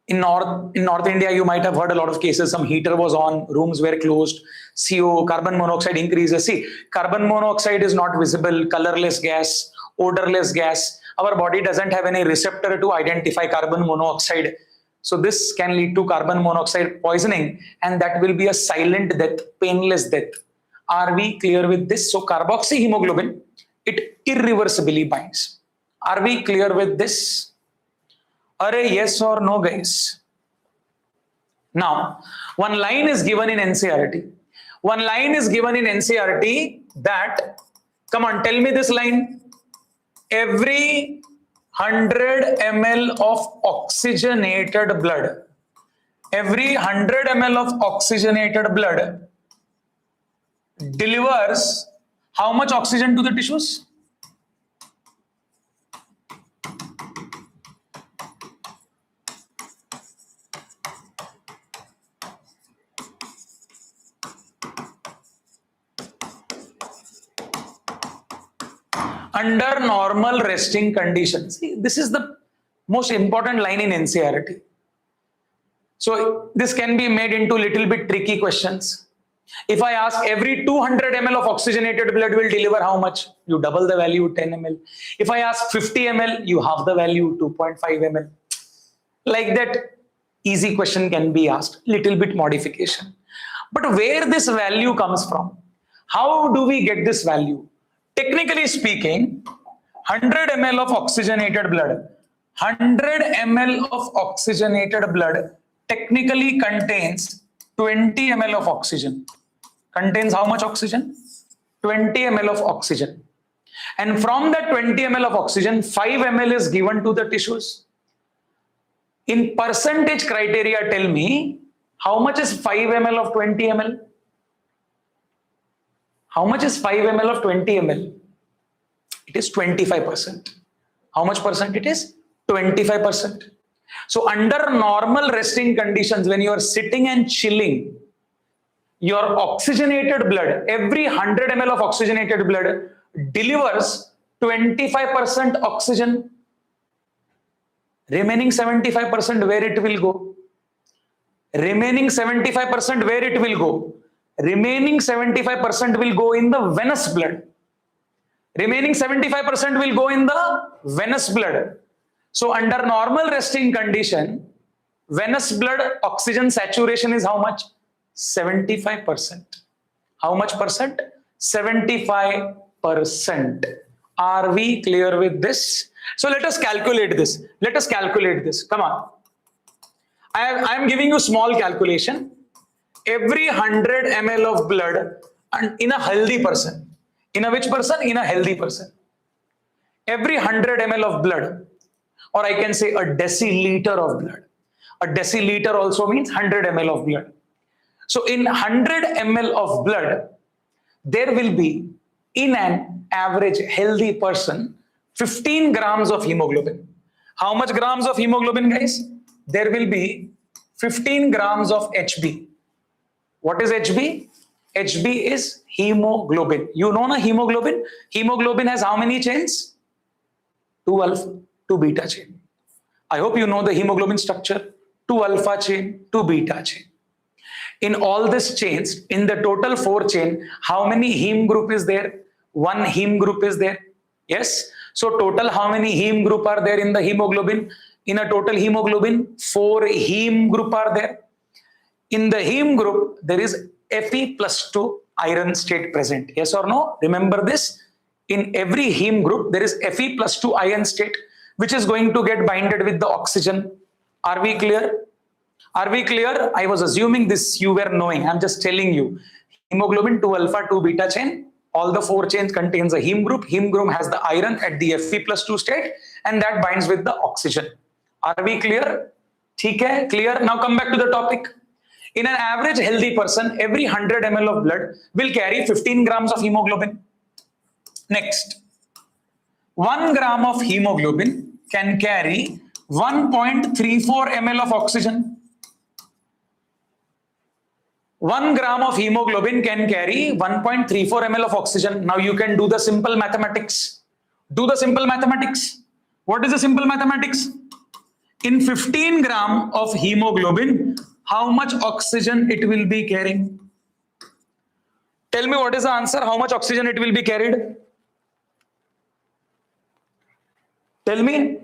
in North India, you might have heard a lot of cases. Some heater was on, rooms were closed, CO, carbon monoxide increases. See, carbon monoxide is not visible, colorless gas, odorless gas. Our body doesn't have any receptor to identify carbon monoxide. So this can lead to carbon monoxide poisoning, and that will be a silent death, painless death. Are we clear with this? So carboxyhemoglobin, it irreversibly binds. Are we clear with this? Yes or no, guys? Now, one line is given in NCERT. One line is given in NCERT that, come on, tell me this line. Every 100 ml of oxygenated blood, every 100 ml of oxygenated blood delivers how much oxygen to the tissues? Under normal resting conditions. See, this is the most important line in NCERT. So this can be made into little bit tricky questions. If I ask every 200 ml of oxygenated blood will deliver how much? You double the value, 10 ml. If I ask 50 ml, you halve the value, 2.5 ml. Like that, easy question can be asked, little bit modification. But where this value comes from? How do we get this value? Technically speaking, 100 ml of oxygenated blood, 100 ml of oxygenated blood technically contains 20 ml of oxygen. Contains how much oxygen? 20 ml of oxygen. And from that 20 ml of oxygen, 5 ml is given to the tissues. In percentage criteria, tell me, how much is 5 ml of 20 ml? How much is 5 ml of 20 ml? It is 25%. How much percent it is? 25%. So under normal resting conditions, when you are sitting and chilling, your oxygenated blood, every 100 ml of oxygenated blood delivers 25% oxygen. Remaining 75%, where it will go? Remaining 75%, where it will go? Remaining 75% will go in the venous blood. Remaining 75% will go in the venous blood. So under normal resting condition, venous blood oxygen saturation is how much? 75%. How much percent? 75%. Are we clear with this? So let us calculate this. Let us calculate this. Come on. I am giving you small calculation. Every 100 ml of blood and in a healthy person. In a which person? In a healthy person. Every 100 ml of blood, or I can say a deciliter of blood. A deciliter also means 100 ml of blood. So in 100 ml of blood, there will be, in an average healthy person, 15 grams of hemoglobin. How much grams of hemoglobin, guys? There will be 15 grams of HB. What is HB? HB is hemoglobin. You know na hemoglobin? Hemoglobin has how many chains? 2 alpha, 2 beta chain. I hope you know the hemoglobin structure. 2 alpha chain, 2 beta chain. In all these chains, in the total 4 chain, how many heme group is there? 1 heme group is there. Yes. So total how many heme group are there in the hemoglobin? In a total hemoglobin, 4 heme group are there. In the heme group, there is Fe+2 iron state present. Yes or no? Remember this. In every heme group, there is Fe+2 iron state, which is going to get binded with the oxygen. Are we clear? Are we clear? I was assuming this you were knowing. I'm just telling you. Hemoglobin 2 alpha, 2 beta chain. All the 4 chains contains a heme group. Heme group has the iron at the Fe+2 state, and that binds with the oxygen. Are we clear? ठीक है? Clear? Now come back to the topic. In an average healthy person, every 100 ml of blood will carry 15 grams of hemoglobin. Next, 1 gram of hemoglobin can carry 1.34 ml of oxygen. 1 gram of hemoglobin can carry 1.34 ml of oxygen. Now you can do the simple mathematics. Do the simple mathematics. What is the simple mathematics? In 15 gram of hemoglobin, how much oxygen it will be carrying? Tell me what is the answer, how much oxygen it will be carried? Tell me,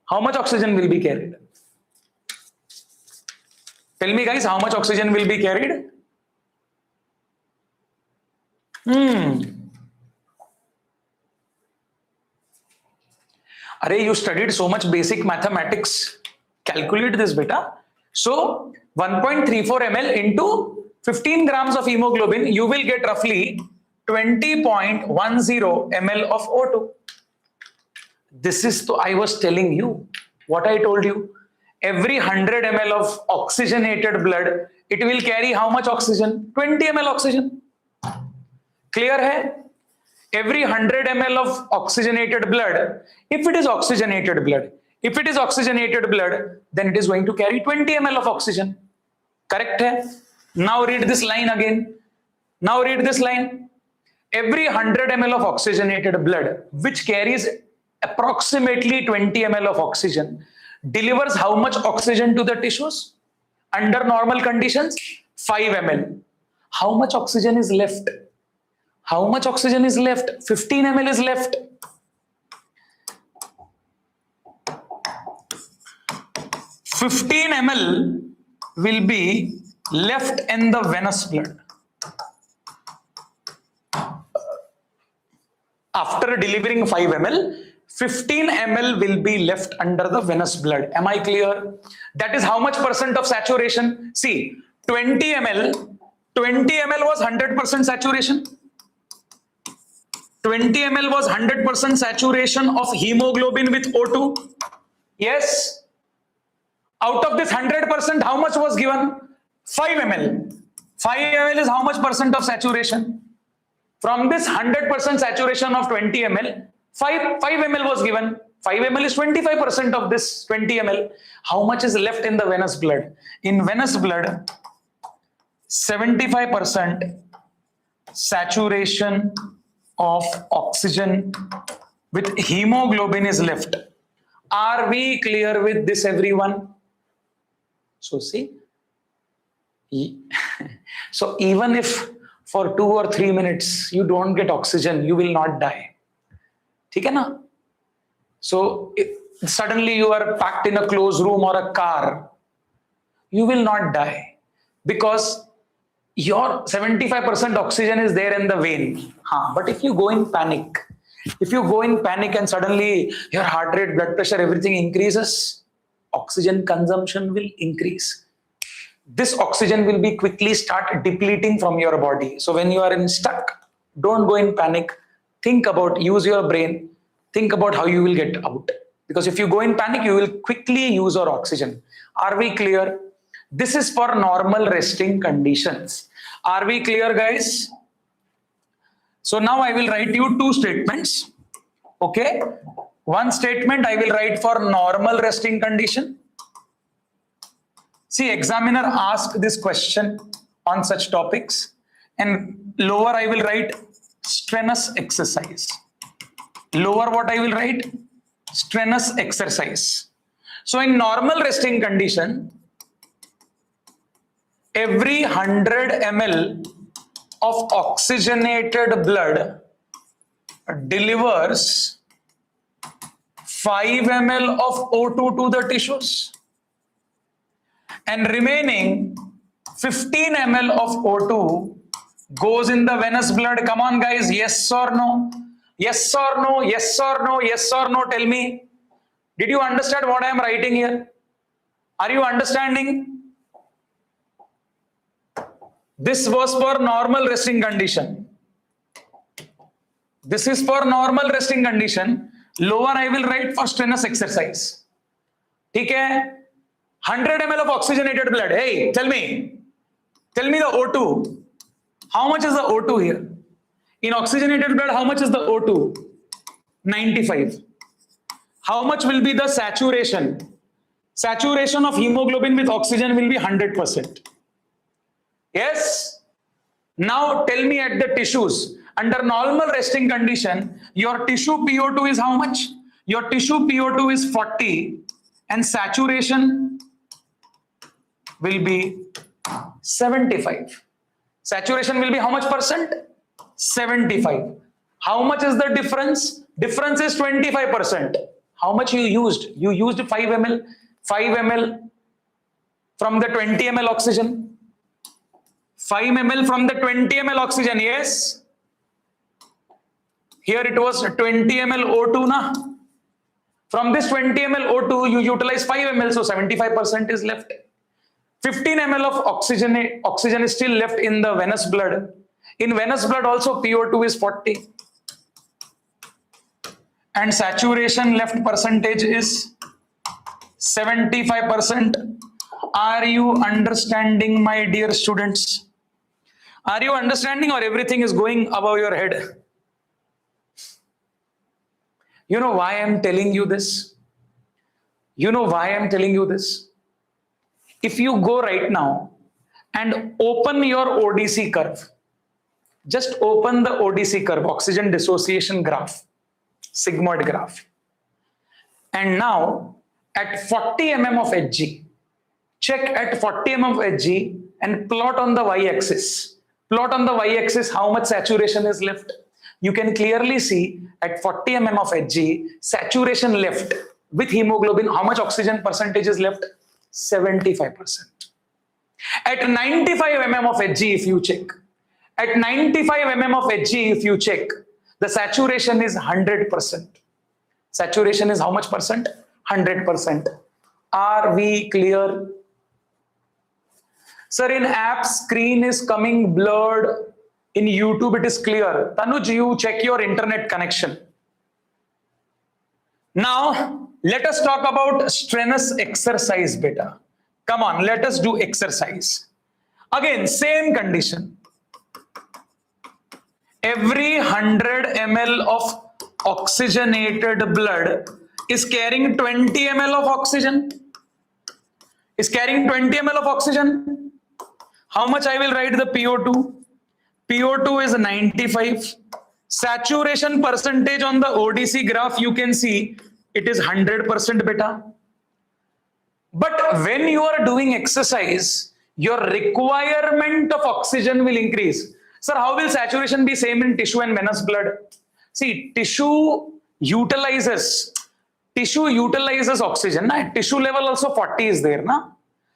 how much oxygen will be carried? Tell me guys, how much oxygen will be carried? Arey, you studied so much basic mathematics. Calculate this, beta. So, 1.34 ml into 15 grams of hemoglobin, you will get roughly 20.10 ml of O2. This is, I was telling you, what I told you. Every 100 ml of oxygenated blood, it will carry how much oxygen? 20 ml oxygen. Clear hai? Every 100 ml of oxygenated blood, if it is oxygenated blood, then it is going to carry 20 ml of oxygen. Correct hai? Now read this line again. Now read this line. Every 100 ml of oxygenated blood, which carries approximately 20 ml of oxygen, delivers how much oxygen to the tissues? Under normal conditions, 5 ml. How much oxygen is left? How much oxygen is left? 15 ml is left. 15 ml will be left in the venous blood. After delivering 5 ml, 15 ml will be left under the venous blood. Am I clear? That is how much percent of saturation? See, 20 ml was 100% saturation. 20 ml was 100% saturation of hemoglobin with O2. Yes. Out of this 100%, how much was given? 5 ml. 5 ml is how much percent of saturation? From this 100% saturation of 20 ml, 5 ml was given. 5 ml is 25% of this 20 ml. How much is left in the venous blood? In venous blood, 75% saturation of oxygen with hemoglobin is left. Are we clear with this, everyone? So see, so even if for 2 or 3 minutes you don't get oxygen, you will not die. ठीक है ना? So suddenly you are packed in a closed room or a car, you will not die because your 75% oxygen is there in the vein. But if you go in panic, and suddenly your heart rate, blood pressure, everything increases, oxygen consumption will increase. This oxygen will be quickly start depleting from your body. So when you are stuck, don't go in panic. Think about, use your brain. Think about how you will get out. Because if you go in panic, you will quickly use your oxygen. Are we clear? This is for normal resting conditions. Are we clear, guys? So now I will write you 2 statements. Okay? One statement I will write for normal resting condition. See, examiner asked this question on such topics, and lower I will write strenuous exercise. Lower what I will write? Strenuous exercise. So in normal resting condition, every 100 ml of oxygenated blood delivers 5 ml of O2 to the tissues, and remaining 15 ml of O2 goes in the venous blood. Come on guys, yes or no? Yes or no? Yes or no? Yes or no? Tell me. Did you understand what I am writing here? Are you understanding? This was for normal resting condition. This is for normal resting condition. Lower I will write for strenuous exercise. Okay? 100 ml of oxygenated blood. Hey, tell me the O2. How much is the O2 here? In oxygenated blood, how much is the O2? 95. How much will be the saturation? Saturation of hemoglobin with oxygen will be 100%. Yes? Now tell me at the tissues. Under normal resting condition, your tissue PO2 is how much? Your tissue PO2 is 40 and saturation will be 75. Saturation will be how much percent? 75. How much is the difference? Difference is 25%. How much you used? You used 5 ml. 5 ml from the 20 ml oxygen. 5 ml from the 20 ml oxygen, yes? Here it was 20 ml O2, na? From this 20 ml O2, you utilize 5 ml, so 75% is left. 15 ml of oxygen is still left in the venous blood. In venous blood also PO2 is 40. And saturation left percentage is 75%. Are you understanding, my dear students? Are you understanding, or everything is going above your head? You know why I'm telling you this? You know why I'm telling you this? If you go right now and open your ODC curve, just open the ODC curve, oxygen dissociation graph, sigmoid graph. And now at 40 mm of Hg, check at 40 mm of Hg and plot on the y-axis. Plot on the y-axis how much saturation is left. You can clearly see at 40 mm of Hg, saturation left with hemoglobin, how much oxygen percentage is left? 75%. At 95 mm of Hg, if you check, at 95 mm of Hg, if you check, the saturation is 100%. Saturation is how much percent? 100%. Are we clear? Sir, in app screen is coming blurred. In YouTube it is clear. Tanuj, you check your internet connection. Now, let us talk about strenuous exercise, beta. Come on, let us do exercise. Again, same condition. Every 100 ml of oxygenated blood is carrying 20 ml of oxygen. Is carrying 20 ml of oxygen. How much I will write the PO2? PO2 is 95. Saturation percentage on the ODC graph, you can see it is 100% beta. But when you are doing exercise, your requirement of oxygen will increase. Sir, how will saturation be same in tissue and venous blood? See, tissue utilizes oxygen. Na? Tissue level also 40 is there. Na?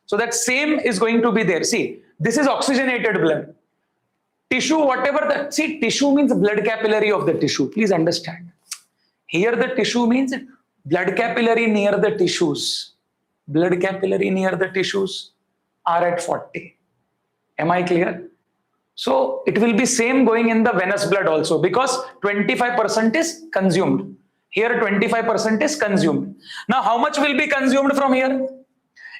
So that same is going to be there. See, this is oxygenated blood. Tissue, whatever that, see, tissue means blood capillary of the tissue. Please understand. Here the tissue means blood capillary near the tissues. Blood capillary near the tissues are at 40. Am I clear? So it will be same going in the venous blood also, because 25% is consumed. Here 25% is consumed. Now how much will be consumed from here?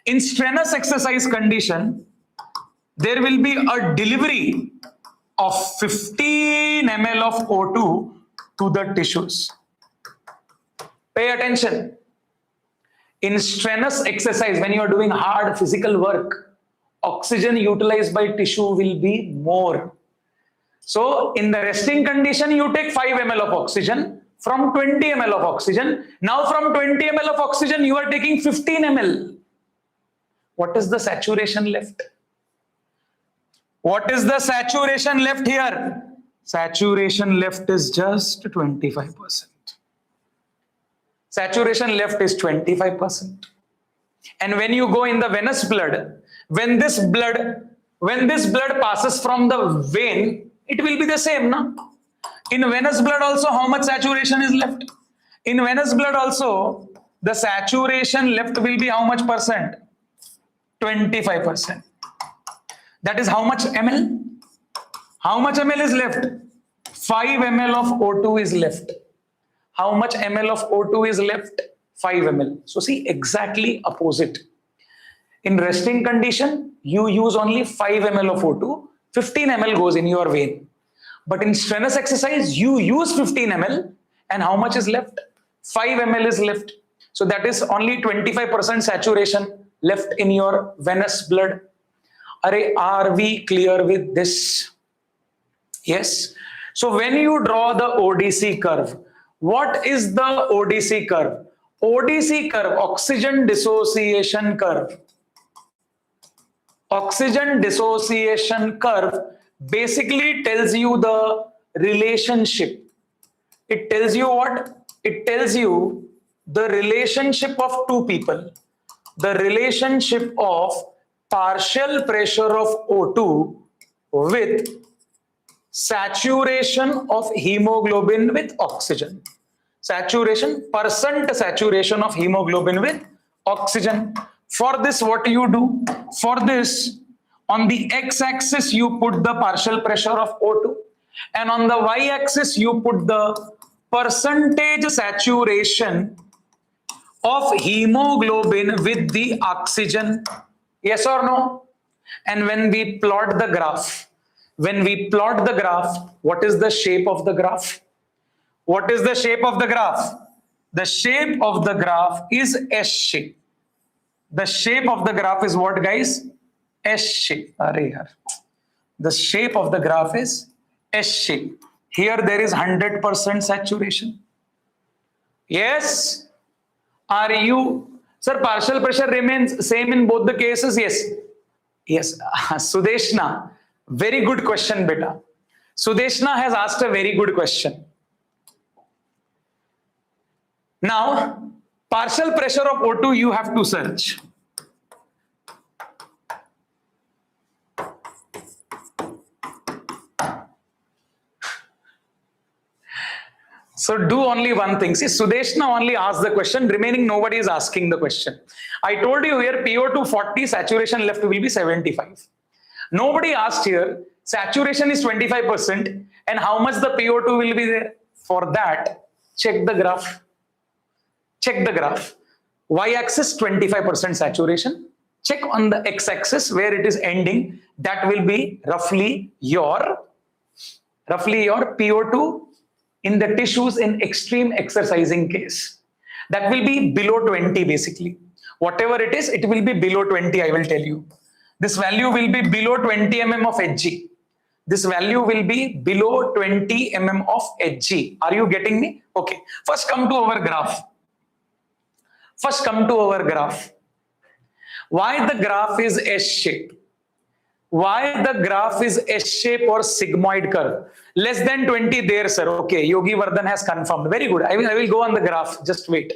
In strenuous exercise condition, there will be a delivery of 15 ml of O2 to the tissues. Pay attention. In strenuous exercise, when you are doing hard physical work, oxygen utilized by tissue will be more. So in the resting condition, you take 5 ml of oxygen from 20 ml of oxygen. Now from 20 ml of oxygen, you are taking 15 ml. What is the saturation left? What is the saturation left here? Saturation left is just 25%. Saturation left is 25%. And when you go in the venous blood, when this blood passes from the vein, it will be the same, no? In venous blood also, how much saturation is left? In venous blood also, the saturation left will be how much percent? 25%. That is how much ml? How much ml is left? 5 ml of O2 is left. How much ml of O2 is left? 5 ml. So see, exactly opposite. In resting condition, you use only 5 ml of O2, 15 ml goes in your vein. But in strenuous exercise, you use 15 ml, and how much is left? 5 ml is left. So that is only 25% saturation left in your venous blood. Are we clear with this? Yes. So when you draw the ODC curve, what is the ODC curve? ODC curve, oxygen dissociation curve. Oxygen dissociation curve basically tells you the relationship. It tells you what? It tells you the relationship of two people. The relationship of partial pressure of O2 with saturation of hemoglobin with oxygen. Saturation, percent saturation of hemoglobin with oxygen. For this, what you do? For this, on the x-axis, you put the partial pressure of O2. And on the y-axis, you put the percentage saturation of hemoglobin with the oxygen. Yes or no? And when we plot the graph, what is the shape of the graph? What is the shape of the graph? The shape of the graph is S shape. The shape of the graph is what, guys? S shape. The shape of the graph is S shape. Here there is 100% saturation. Yes? Are you? Sir, partial pressure remains same in both the cases? Yes. Yes. Sudeshna, very good question, beta. Sudeshna has asked a very good question. Now, partial pressure of O2 you have to search. So do only one thing. See, Sudeshna only asked the question, remaining nobody is asking the question. I told you here PO2 40, saturation left will be 75. Nobody asked here, saturation is 25% and how much the PO2 will be there. For that, check the graph. Check the graph. Y-axis 25% saturation. Check on the x-axis where it is ending. That will be roughly your PO2 in the tissues in extreme exercising case. That will be below 20 basically. Whatever it is, it will be below 20, I will tell you. This value will be below 20 mm of Hg. This value will be below 20 mm of Hg. Are you getting me? Okay. First come to our graph. Why the graph is S-shaped? Why the graph is S-shape or sigmoid curve? Less than 20 there, sir. Okay, Yogi Vardhan has confirmed. Very good. I will go on the graph. Just wait.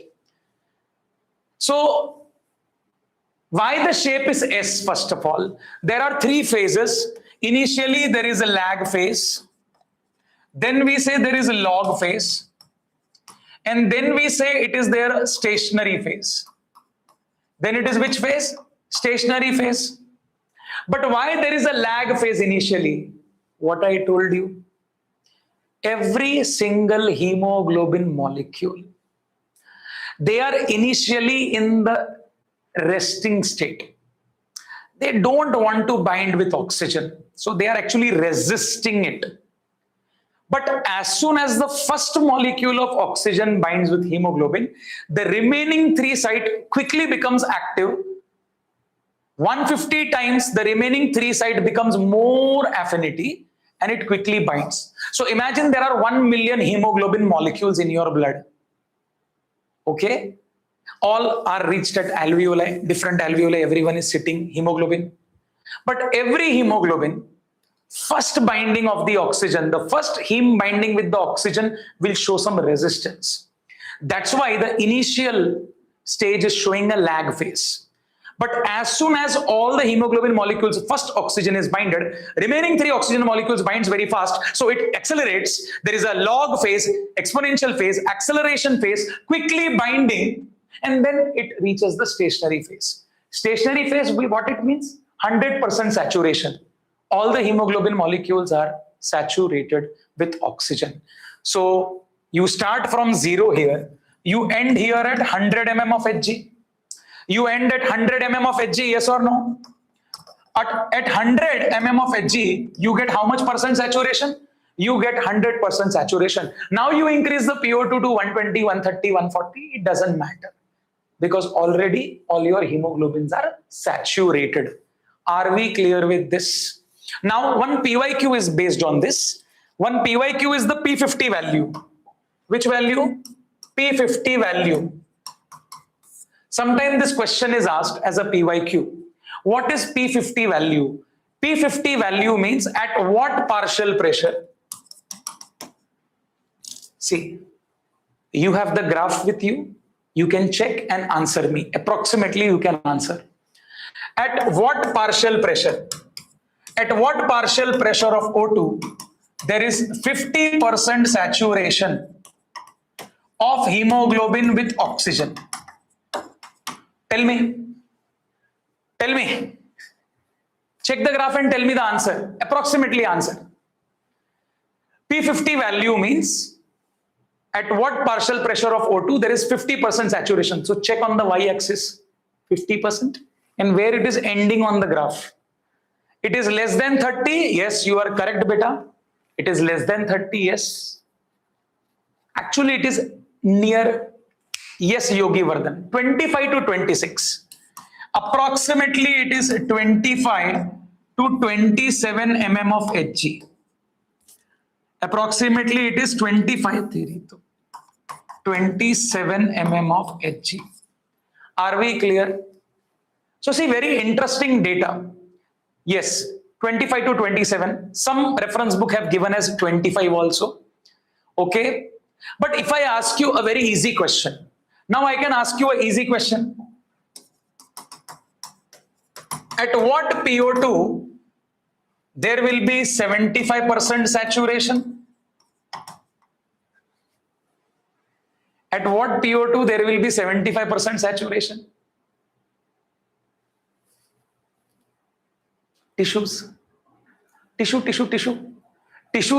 So, why the shape is S, first of all? There are three phases. Initially, there is a lag phase. Then we say there is a log phase. And then we say it is their stationary phase. Then it is which phase? Stationary phase. But why there is a lag phase initially? What I told you. Every single hemoglobin molecule, they are initially in the resting state. They don't want to bind with oxygen. So they are actually resisting it. But as soon as the first molecule of oxygen binds with hemoglobin, the remaining three site quickly becomes active. 150 times the remaining three site becomes more affinity and it quickly binds. So imagine there are 1 million hemoglobin molecules in your blood. Okay? All are reached at alveoli, different alveoli, everyone is sitting, hemoglobin. But every hemoglobin, first binding of the oxygen, the first heme binding with the oxygen will show some resistance. That's why the initial stage is showing a lag phase. But as soon as all the hemoglobin molecules, first oxygen is binded, remaining three oxygen molecules binds very fast. So it accelerates. There is a log phase, exponential phase, acceleration phase, quickly binding, and then it reaches the stationary phase. Stationary phase, what it means? 100% saturation. All the hemoglobin molecules are saturated with oxygen. So you start from 0 here. You end here at 100 mm of Hg. You end at 100 mm of Hg, yes or no? At 100 mm of Hg, you get how much percent saturation? you get 100% saturation. Now you increase the PO2 to 120, 130, 140, it doesn't matter, because already all your hemoglobins are saturated. Are we clear with this? Now, one PYQ is based on this. One PYQ is the P50 value. Which value? P50 value. Sometimes this question is asked as a PYQ. What is P50 value? P50 value means at what partial pressure? See, you have the graph with you. You can check and answer me. Approximately you can answer. At what partial pressure? At what partial pressure of O2, there is 50% saturation of hemoglobin with oxygen? Tell me. Tell me. Check the graph and tell me the answer. Approximately answer. P50 value means at what partial pressure of O2 there is 50% saturation. So check on the y-axis, 50%, and where it is ending on the graph. It is less than 30. Yes, you are correct, beta. It is less than 30. Yes. Actually, it is near. Yes, Yogi Vardhan. 25 to 26. Approximately, it is 25 to 27 mm of Hg. Approximately, it is 25 theory. 27 mm of Hg. Are we clear? So see, very interesting data. Yes, 25 to 27. Some reference book have given as 25 also. Okay. But if I ask you a very easy question, now I can ask you an easy question. At what PO2 there will be 75% saturation? At what PO2 there will be 75% saturation? Tissues. Tissue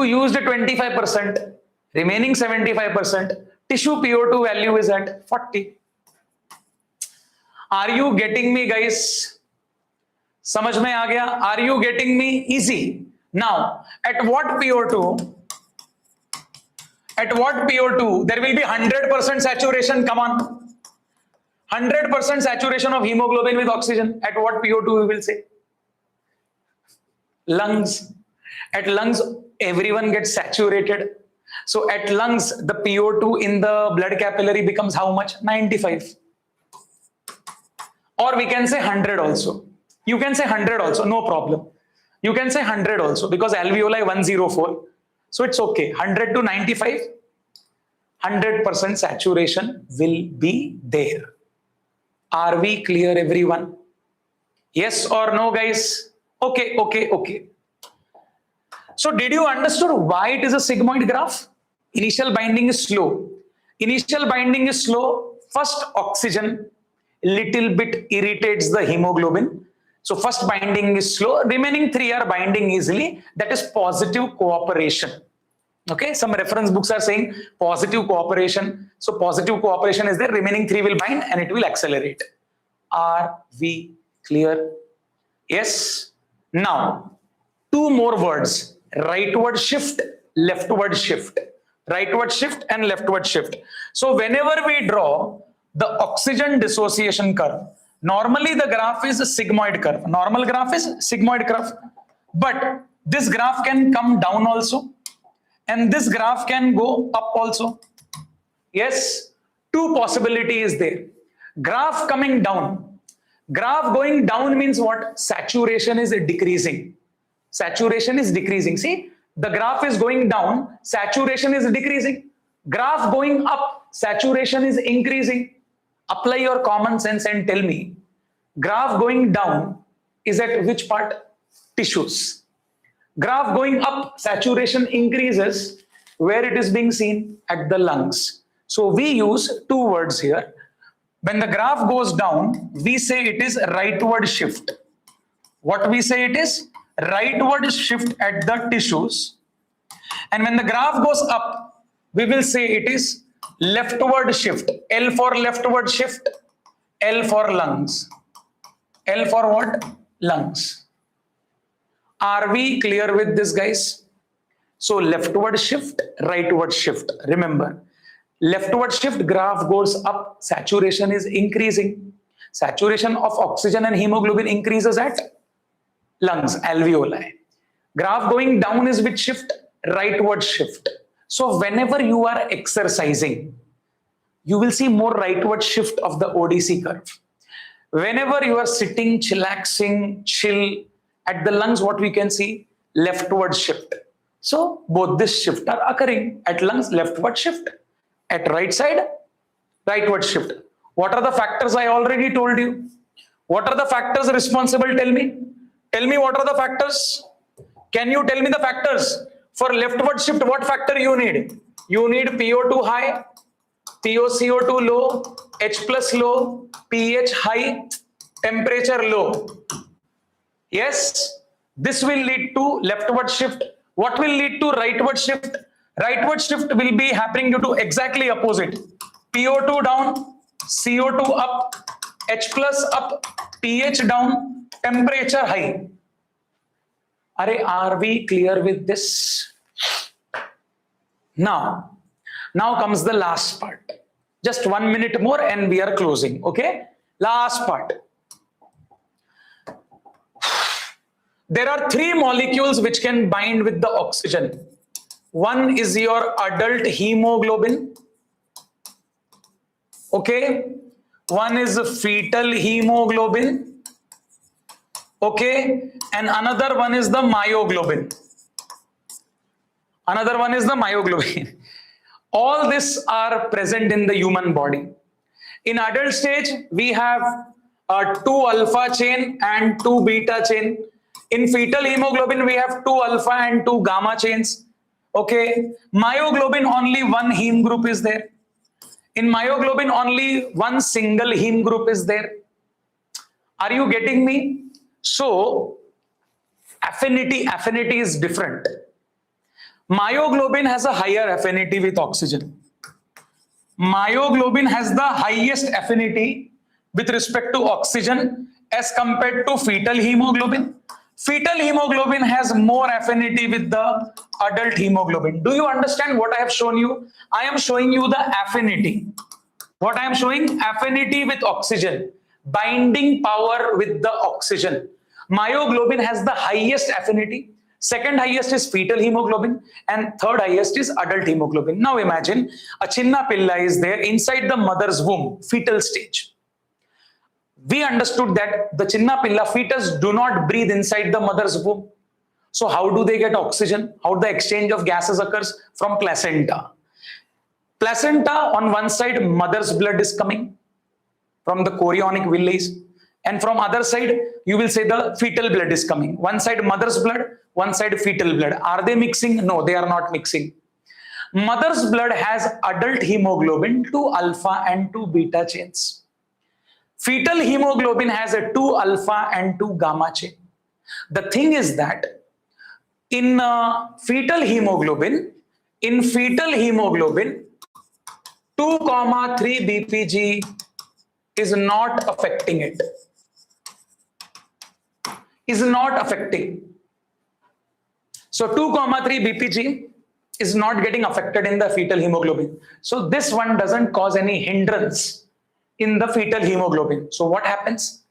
used 25%, remaining 75%. Tissue PO2 value is at 40. Are you getting me, guys? समझ में आ गया? Are you getting me? Easy. Now, at what PO2? At what PO2 there will be 100% saturation? Come on. 100% saturation of hemoglobin with oxygen. At what PO2 we will say? Lungs. At lungs, everyone gets saturated. So at lungs, the PO2 in the blood capillary becomes how much? 95. Or we can say 100 also. You can say 100 also, no problem. You can say 100 also because alveoli 104. So it's okay. 100 to 95, 100% saturation will be there. Are we clear, everyone? Yes or no, guys? Okay. So did you understand why it is a sigmoid graph? Initial binding is slow. Initial binding is slow. First oxygen little bit irritates the hemoglobin. So first binding is slow. Remaining three are binding easily. That is positive cooperation. Okay. Some reference books are saying positive cooperation. So positive cooperation is there. Remaining three will bind and it will accelerate. Are we clear? Yes. Now, two more words. Rightward shift, leftward shift. Rightward shift and leftward shift. So whenever we draw the oxygen dissociation curve, normally the graph is a sigmoid curve. Normal graph is sigmoid curve. But this graph can come down also. And this graph can go up also. Yes, two possibilities is there. Graph coming down. Graph going down means what? Saturation is decreasing. Saturation is decreasing. See, the graph is going down, saturation is decreasing. Graph going up, saturation is increasing. Apply your common sense and tell me, graph going down is at which part? Tissues. Graph going up, saturation increases. Where it is being seen? At the lungs. So we use two words here. When the graph goes down, we say it is rightward shift. What we say it is? Rightward shift at the tissues. And when the graph goes up, we will say it is leftward shift. L for leftward shift, L for lungs. L for what? Lungs. Are we clear with this, guys? So leftward shift, rightward shift. Remember, leftward shift, graph goes up, saturation is increasing. Saturation of oxygen and hemoglobin increases at lungs, alveoli. Graph going down is which shift? Rightward shift. So whenever you are exercising, you will see more rightward shift of the ODC curve. Whenever you are sitting, chillaxing, chill, at the lungs, what we can see? Leftward shift. So both this shift are occurring. At lungs, leftward shift. At right side, rightward shift. What are the factors? I already told you. What are the factors responsible? Tell me. Tell me what are the factors? Can you tell me the factors? For leftward shift, what factor you need? You need PO2 high, PoCO2 low, H plus low, pH high, temperature low. Yes, this will lead to leftward shift. What will lead to rightward shift? Rightward shift will be happening due to exactly opposite. PO2 down, CO2 up, H plus up, pH down, temperature high. Are we clear with this? Now comes the last part. Just 1 minute more and we are closing. Okay? Last part. There are 3 molecules which can bind with the oxygen. One is your adult hemoglobin. Okay? One is fetal hemoglobin. Okay? And another one is the myoglobin. Another one is the myoglobin. All these are present in the human body. In adult stage, we have a 2 alpha chain and 2 beta chain. In fetal hemoglobin, we have 2 alpha and 2 gamma chains. Okay. Myoglobin, only 1 heme group is there. In myoglobin, only 1 single heme group is there. Are you getting me? So, affinity is different. Myoglobin has a higher affinity with oxygen. Myoglobin has the highest affinity with respect to oxygen as compared to fetal hemoglobin. Fetal hemoglobin has more affinity with the adult hemoglobin. Do you understand what I have shown you? I am showing you the affinity. What I am showing? Affinity with oxygen. Binding power with the oxygen. Myoglobin has the highest affinity. Second highest is fetal hemoglobin and third highest is adult hemoglobin. Now imagine a chinna pilla is there inside the mother's womb, fetal stage. We understood that the chinna pilla, fetus, do not breathe inside the mother's womb. So how do they get oxygen? How the exchange of gases occurs? From placenta. Placenta, on one side, mother's blood is coming from the chorionic villi, and from other side, you will say the fetal blood is coming. One side mother's blood, one side fetal blood. Are they mixing? No, they are not mixing. Mother's blood has adult hemoglobin, 2 alpha and 2 beta chains. Fetal hemoglobin has a 2 alpha and 2 gamma chain. The thing is that in fetal hemoglobin, 2,3 BPG is not affecting it. Is not affecting. So 2,3 BPG is not getting affected in the fetal hemoglobin. So this one doesn't cause any hindrance in the fetal hemoglobin. So what happens?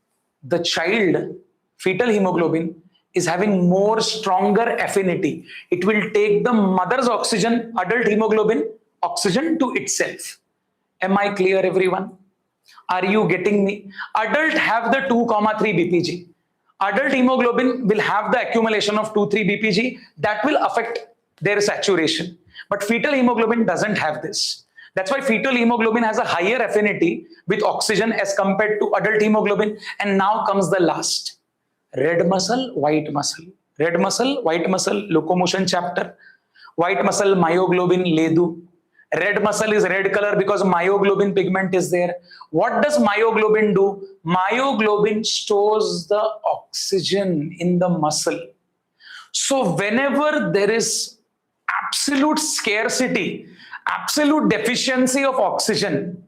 The child, fetal hemoglobin, is having more stronger affinity. It will take the mother's oxygen, adult hemoglobin, oxygen to itself. Am I clear, everyone? Are you getting me? Adult have the 2,3 BPG. Adult hemoglobin will have the accumulation of 2,3 BPG that will affect their saturation. But fetal hemoglobin doesn't have this. That's why fetal hemoglobin has a higher affinity with oxygen as compared to adult hemoglobin. And now comes the last. Red muscle, white muscle. Red muscle, white muscle, locomotion chapter. White muscle, myoglobin, ledu. Red muscle is red color because myoglobin pigment is there. What does myoglobin do? Myoglobin stores the oxygen in the muscle. So whenever there is absolute scarcity, absolute deficiency of oxygen,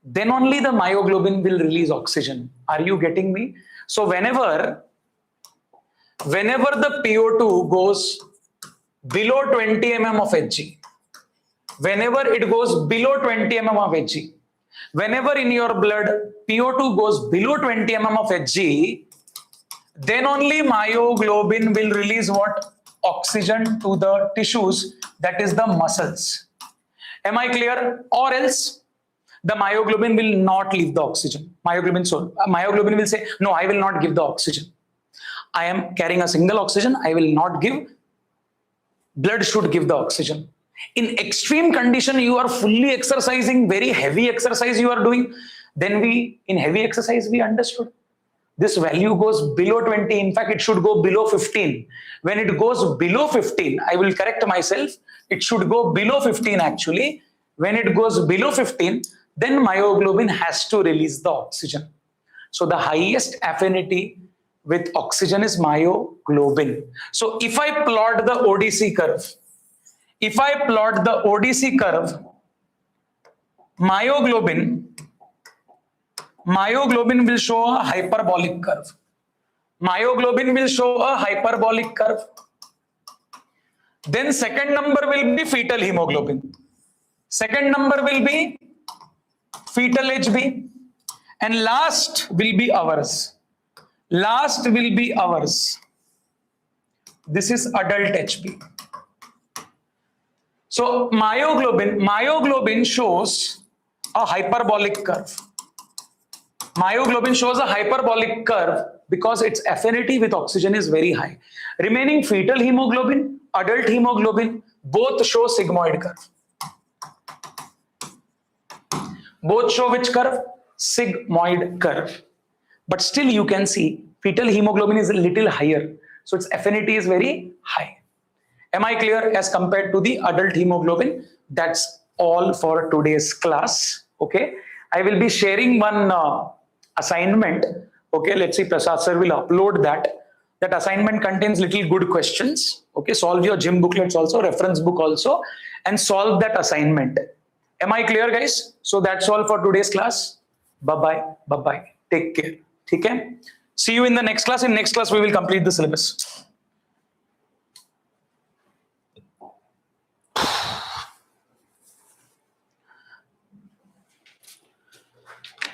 then only the myoglobin will release oxygen. Are you getting me? So whenever the PO2 goes below 20 mm of Hg, whenever it goes below 20 mm of Hg, whenever in your blood PO2 goes below 20 mm of Hg, then only myoglobin will release what? Oxygen to the tissues, that is the muscles. Am I clear? Or else the myoglobin will not leave the oxygen. Myoglobin will say, no, I will not give the oxygen. I am carrying a single oxygen, I will not give. Blood should give the oxygen. In extreme condition, you are fully exercising, very heavy exercise you are doing, then in heavy exercise we understood. This value goes below 20. In fact, it should go below 15. When it goes below 15, I will correct myself. It should go below 15 actually. When it goes below 15, then myoglobin has to release the oxygen. So the highest affinity with oxygen is myoglobin. So if I plot the ODC curve, myoglobin will show a hyperbolic curve. Then second number will be fetal hemoglobin. Second number will be fetal HB. And last will be ours. This is adult HB. So myoglobin shows a hyperbolic curve. Because its affinity with oxygen is very high. Remaining fetal hemoglobin, adult hemoglobin, both show sigmoid curve. Both show which curve? Sigmoid curve. But still you can see fetal hemoglobin is a little higher. So its affinity is very high. Am I clear as compared to the adult hemoglobin? That's all for today's class. Okay. I will be sharing one assignment. Okay. Let's see, Prasad sir will upload that. That assignment contains little good questions. Okay. Solve your gym booklets also, reference book also, and solve that assignment. Am I clear, guys? So that's all for today's class. Bye-bye. Bye-bye. Take care. Okay? See you in the next class. In next class, we will complete the syllabus.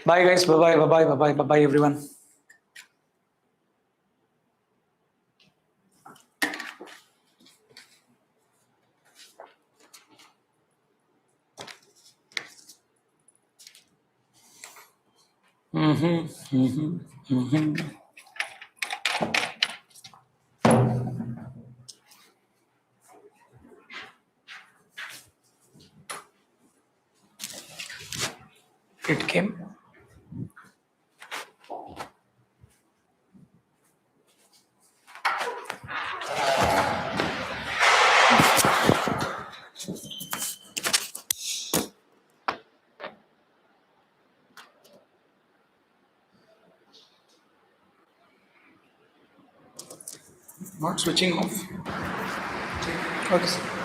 Bye, guys. Bye-bye. Bye-bye. Bye-bye. Bye-bye, everyone. It came. Not switching off. Okay.